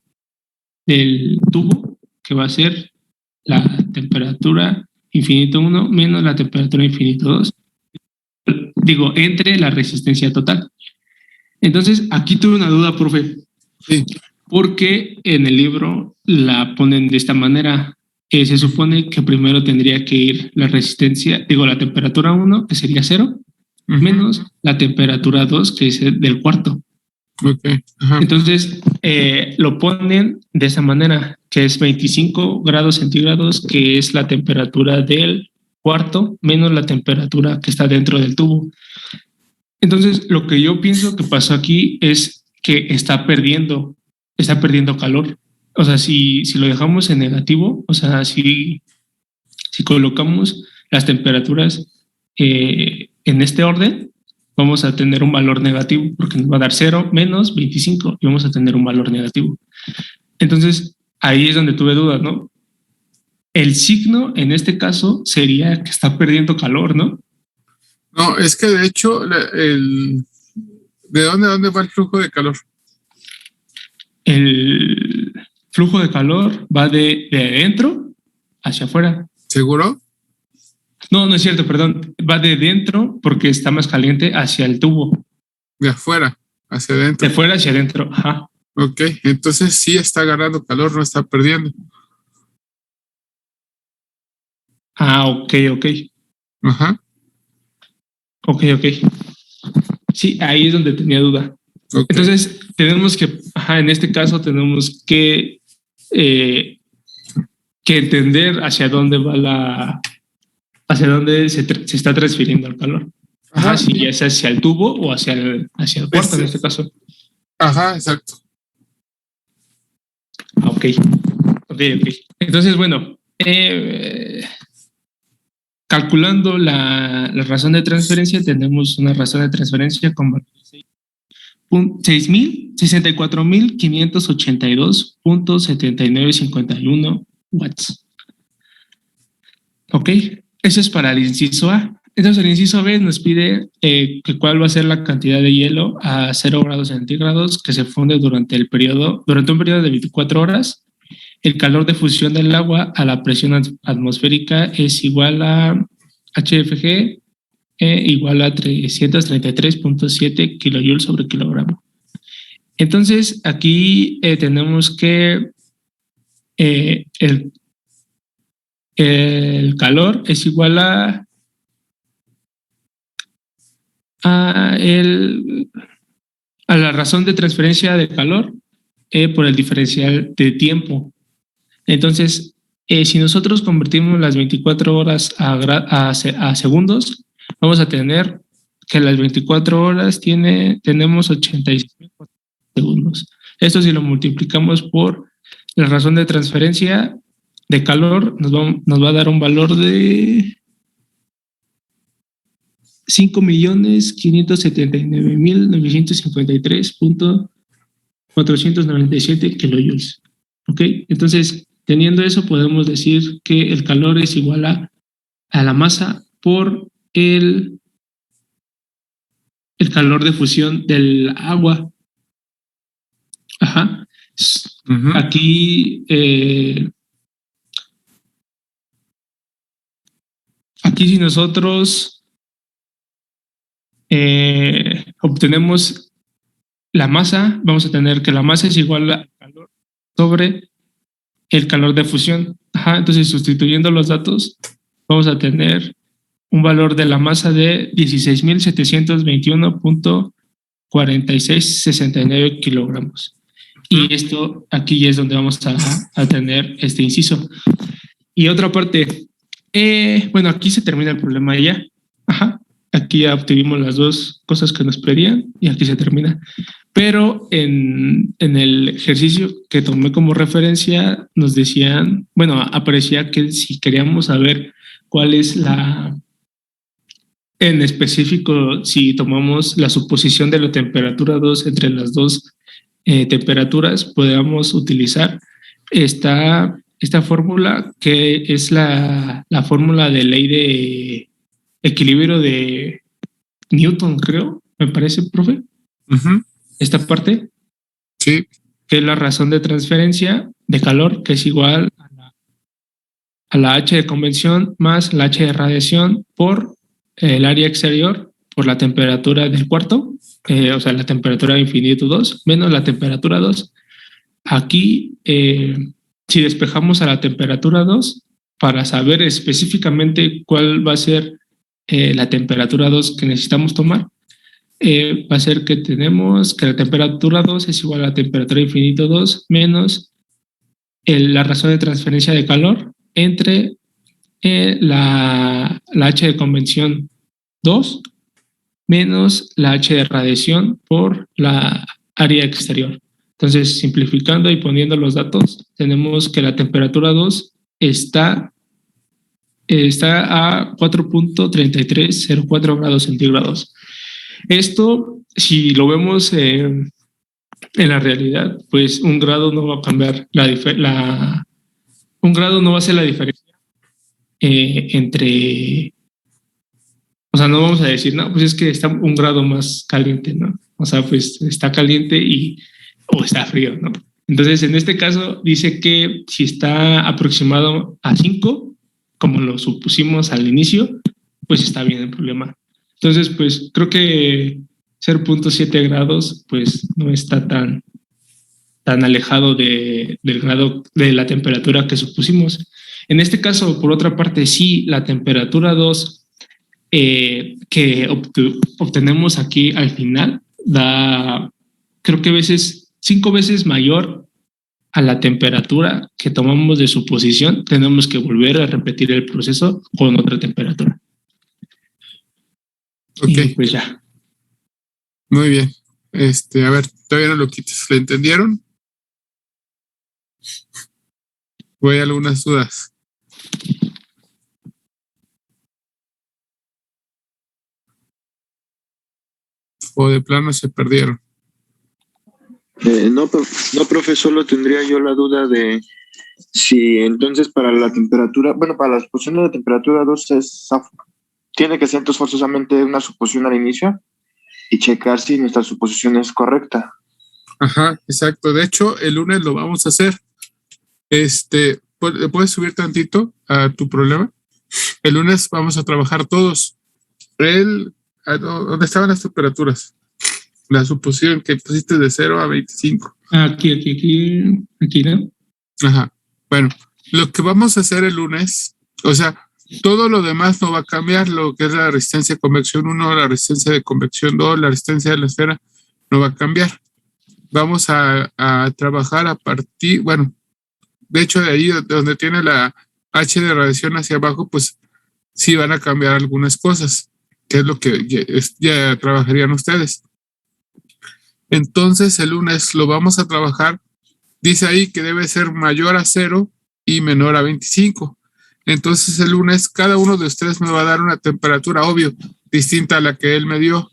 Speaker 9: tubo, que va a ser la temperatura infinito 1 menos la temperatura infinito 2. Digo, entre la resistencia total. Entonces, aquí tuve una duda, profe.
Speaker 2: Sí.
Speaker 9: Porque en el libro la ponen de esta manera. Se supone que primero tendría que ir la resistencia, la temperatura 1, que sería 0, menos la temperatura 2, que es del cuarto.
Speaker 2: Okay. Ajá.
Speaker 9: Entonces, lo ponen de esa manera, que es 25 grados centígrados, que es la temperatura del cuarto, menos la temperatura que está dentro del tubo. Entonces, lo que yo pienso que pasó aquí es que está perdiendo calor. O sea, si lo dejamos en negativo, o sea, si colocamos las temperaturas en este orden, vamos a tener un valor negativo, porque nos va a dar 0 menos 25 y vamos a tener un valor negativo. Entonces, ahí es donde tuve dudas, ¿no? El signo en este caso sería que está perdiendo calor, ¿no?
Speaker 2: No, es que de hecho, ¿de dónde a dónde va el flujo de calor?
Speaker 9: El flujo de calor va de adentro hacia afuera.
Speaker 2: ¿Seguro?
Speaker 9: No es cierto, perdón. Va de dentro porque está más caliente hacia el tubo.
Speaker 2: De afuera, hacia adentro.
Speaker 9: De fuera hacia adentro, ajá.
Speaker 2: Ok, entonces sí está agarrando calor, no está perdiendo.
Speaker 9: Ah, ok.
Speaker 2: Ajá.
Speaker 9: Ok. Sí, ahí es donde tenía duda.
Speaker 2: Okay.
Speaker 9: Entonces, tenemos que, en este caso tenemos que entender hacia dónde va hacia dónde se está transfiriendo el calor. Ajá, si es hacia el tubo o hacia el cuarto en este caso.
Speaker 2: Ajá, exacto.
Speaker 9: Ok. Entonces, bueno, calculando la razón de transferencia, tenemos una razón de transferencia con 64.582.7951 watts. Ok, eso es para el inciso A. Entonces el inciso B nos pide que cuál va a ser la cantidad de hielo a 0 grados centígrados que se funde durante un periodo de 24 horas. El calor de fusión del agua a la presión atmosférica es igual a HFG igual a 333.7 kilojoules sobre kilogramo. Entonces, aquí tenemos que el calor es igual a la razón de transferencia de calor por el diferencial de tiempo. Entonces, si nosotros convertimos las 24 horas a segundos, vamos a tener que las 24 horas tenemos 86 segundos. Esto si lo multiplicamos por la razón de transferencia de calor, nos va a dar un valor de 5.579.953.497 kilojoules. ¿Ok? Entonces, teniendo eso, podemos decir que el calor es igual a la masa por el calor de fusión del agua. Ajá. Aquí si nosotros obtenemos la masa, vamos a tener que la masa es igual al calor sobre el calor de fusión. Ajá, entonces sustituyendo los datos, vamos a tener un valor de la masa de 16.721.4669 kilogramos. Y esto aquí es donde vamos a tener este inciso. Y otra parte, bueno, aquí se termina el problema ya. Ajá, aquí ya obtuvimos las dos cosas que nos pedían y aquí se termina. Pero en el ejercicio que tomé como referencia, nos decían, bueno, aparecía que si queríamos saber cuál es en específico, si tomamos la suposición de la temperatura 2 entre las dos temperaturas, podamos utilizar esta fórmula que es la fórmula de ley de equilibrio de Newton, creo, me parece, profe. Esta parte,
Speaker 2: sí,
Speaker 9: que es la razón de transferencia de calor, que es igual a la H de convección más la H de radiación por el área exterior por la temperatura del cuarto, o sea, la temperatura de infinito 2 menos la temperatura 2. Aquí, si despejamos a la temperatura 2, para saber específicamente cuál va a ser la temperatura 2 que necesitamos tomar, va a ser que tenemos que la temperatura 2 es igual a la temperatura de infinito 2 menos la razón de transferencia de calor entre la H de convección 2 menos la H de radiación por la área exterior. Entonces, simplificando y poniendo los datos, tenemos que la temperatura 2 está a 4.3304 grados centígrados. Esto, si lo vemos en la realidad, pues un grado no va a cambiar un grado no va a ser la diferencia entre, o sea, no vamos a decir, no, pues es que está un grado más caliente, ¿no? O sea, pues está caliente o está frío, ¿no? Entonces, en este caso, dice que si está aproximado a 5, como lo supusimos al inicio, pues está bien el problema. Entonces, pues creo que 0.7 grados, pues no está tan alejado del grado de la temperatura que supusimos. En este caso, por otra parte, sí, la temperatura 2 que obtenemos aquí al final da, creo que 5 veces mayor a la temperatura que tomamos de suposición. Tenemos que volver a repetir el proceso con otra temperatura.
Speaker 2: Ok.
Speaker 9: Y pues ya.
Speaker 2: Muy bien. A ver, todavía no lo quites. ¿Le entendieron? ¿O hay algunas dudas? ¿O de plano se perdieron?
Speaker 5: No, profe, solo tendría yo la duda de si entonces para la temperatura, bueno, para la suposición de la temperatura 2 tiene que ser entonces forzosamente una suposición al inicio y checar si nuestra suposición es correcta.
Speaker 2: Ajá, exacto. De hecho, el lunes lo vamos a hacer. ¿Puedes subir tantito a tu problema? El lunes vamos a trabajar todos. ¿Dónde estaban las temperaturas? La suposición que pusiste de 0 a 25.
Speaker 9: Aquí, ¿no?
Speaker 2: Ajá. Bueno, lo que vamos a hacer el lunes, o sea, todo lo demás no va a cambiar, lo que es la resistencia de convección 1, la resistencia de convección 2, la resistencia de la esfera, no va a cambiar. Vamos a trabajar a partir, bueno, de hecho de ahí donde tiene la H de radiación hacia abajo, pues sí van a cambiar algunas cosas, que es lo que ya trabajarían ustedes. Entonces el lunes lo vamos a trabajar, dice ahí que debe ser mayor a 0 y menor a 25. Entonces el lunes cada uno de ustedes me va a dar una temperatura, obvio, distinta a la que él me dio,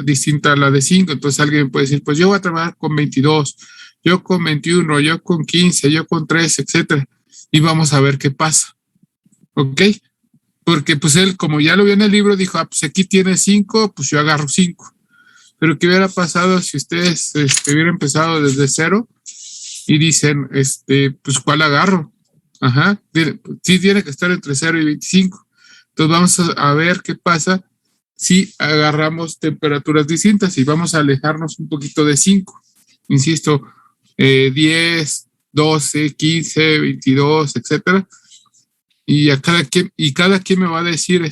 Speaker 2: distinta a la de 5. Entonces alguien puede decir, pues yo voy a trabajar con 22, yo con 21, yo con 15, yo con 3, etcétera. Y vamos a ver qué pasa. ¿Ok? Porque pues él, como ya lo vio en el libro, dijo, pues aquí tiene 5, pues yo agarro 5. Pero ¿qué hubiera pasado si ustedes hubieran empezado desde 0 y dicen, pues ¿cuál agarro? Ajá, sí tiene que estar entre 0 y 25. Entonces vamos a ver qué pasa si agarramos temperaturas distintas y vamos a alejarnos un poquito de 5. Insisto, 10, 12, 15, 22, etcétera. Y cada quien me va a decir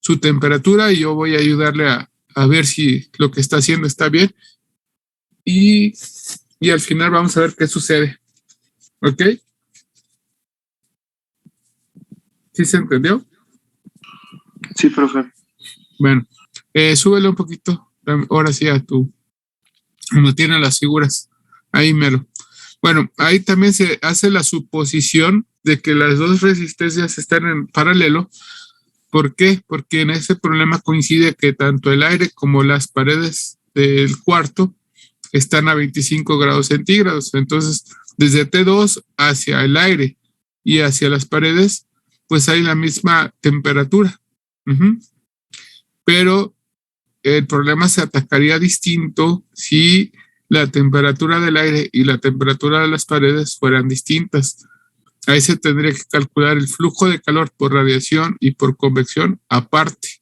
Speaker 2: su temperatura y yo voy a ayudarle a ver si lo que está haciendo está bien. Y al final vamos a ver qué sucede. ¿Ok? ¿Sí se entendió?
Speaker 5: Sí, profe.
Speaker 2: Bueno, súbele un poquito. Ahora sí a como tienen las figuras. Ahí mero. Bueno, ahí también se hace la suposición de que las dos resistencias están en paralelo. ¿Por qué? Porque en ese problema coincide que tanto el aire como las paredes del cuarto están a 25 grados centígrados. Entonces, desde T2 hacia el aire y hacia las paredes, pues hay la misma temperatura. Pero el problema se atacaría distinto si la temperatura del aire y la temperatura de las paredes fueran distintas. Ahí se tendría que calcular el flujo de calor por radiación y por convección aparte.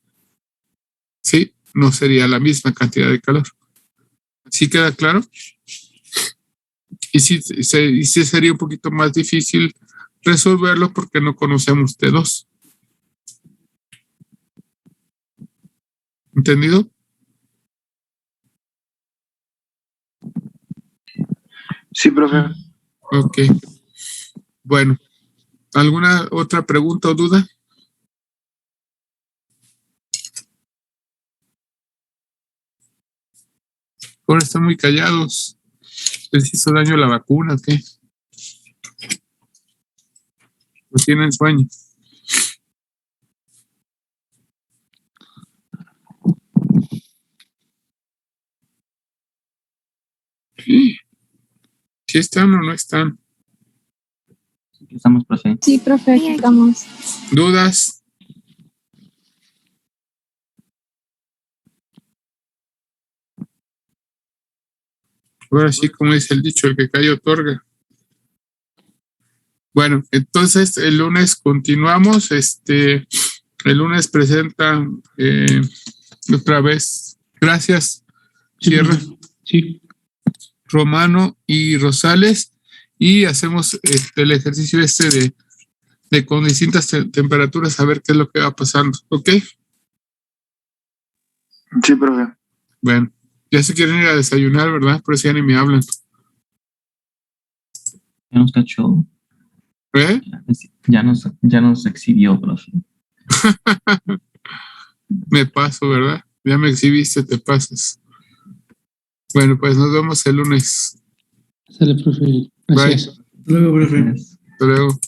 Speaker 2: ¿Sí? No sería la misma cantidad de calor. ¿Sí queda claro? Y sí sería un poquito más difícil resolverlo porque no conocemos T2. ¿Entendido?
Speaker 5: Sí, profe.
Speaker 2: Ok. Bueno, ¿alguna otra pregunta o duda? Ahora están muy callados. ¿Les hizo daño la vacuna o qué? ¿O tienen sueño? ¿Sí están o no están?
Speaker 4: Estamos, profe.
Speaker 8: Sí, profe, aquí estamos.
Speaker 2: ¿Dudas? Ahora sí, como dice el dicho, el que calla otorga. Bueno, entonces el lunes continuamos. El lunes presentan otra vez. Gracias, Sierra.
Speaker 9: Sí.
Speaker 2: Romano y Rosales. Y hacemos el ejercicio de con distintas temperaturas a ver qué es lo que va pasando. ¿Ok?
Speaker 5: Sí, profe.
Speaker 2: Bueno, ya se quieren ir a desayunar, ¿verdad? Por eso ya ni me hablan.
Speaker 4: Ya nos cachó.
Speaker 2: ¿Eh?
Speaker 4: Ya nos exhibió, profe.
Speaker 2: Me paso, ¿verdad? Ya me exhibiste, te pasas. Bueno, pues nos vemos el lunes.
Speaker 9: Sale, profe. Gracias.
Speaker 2: Bye.
Speaker 3: Luego, profe.
Speaker 2: Hasta luego.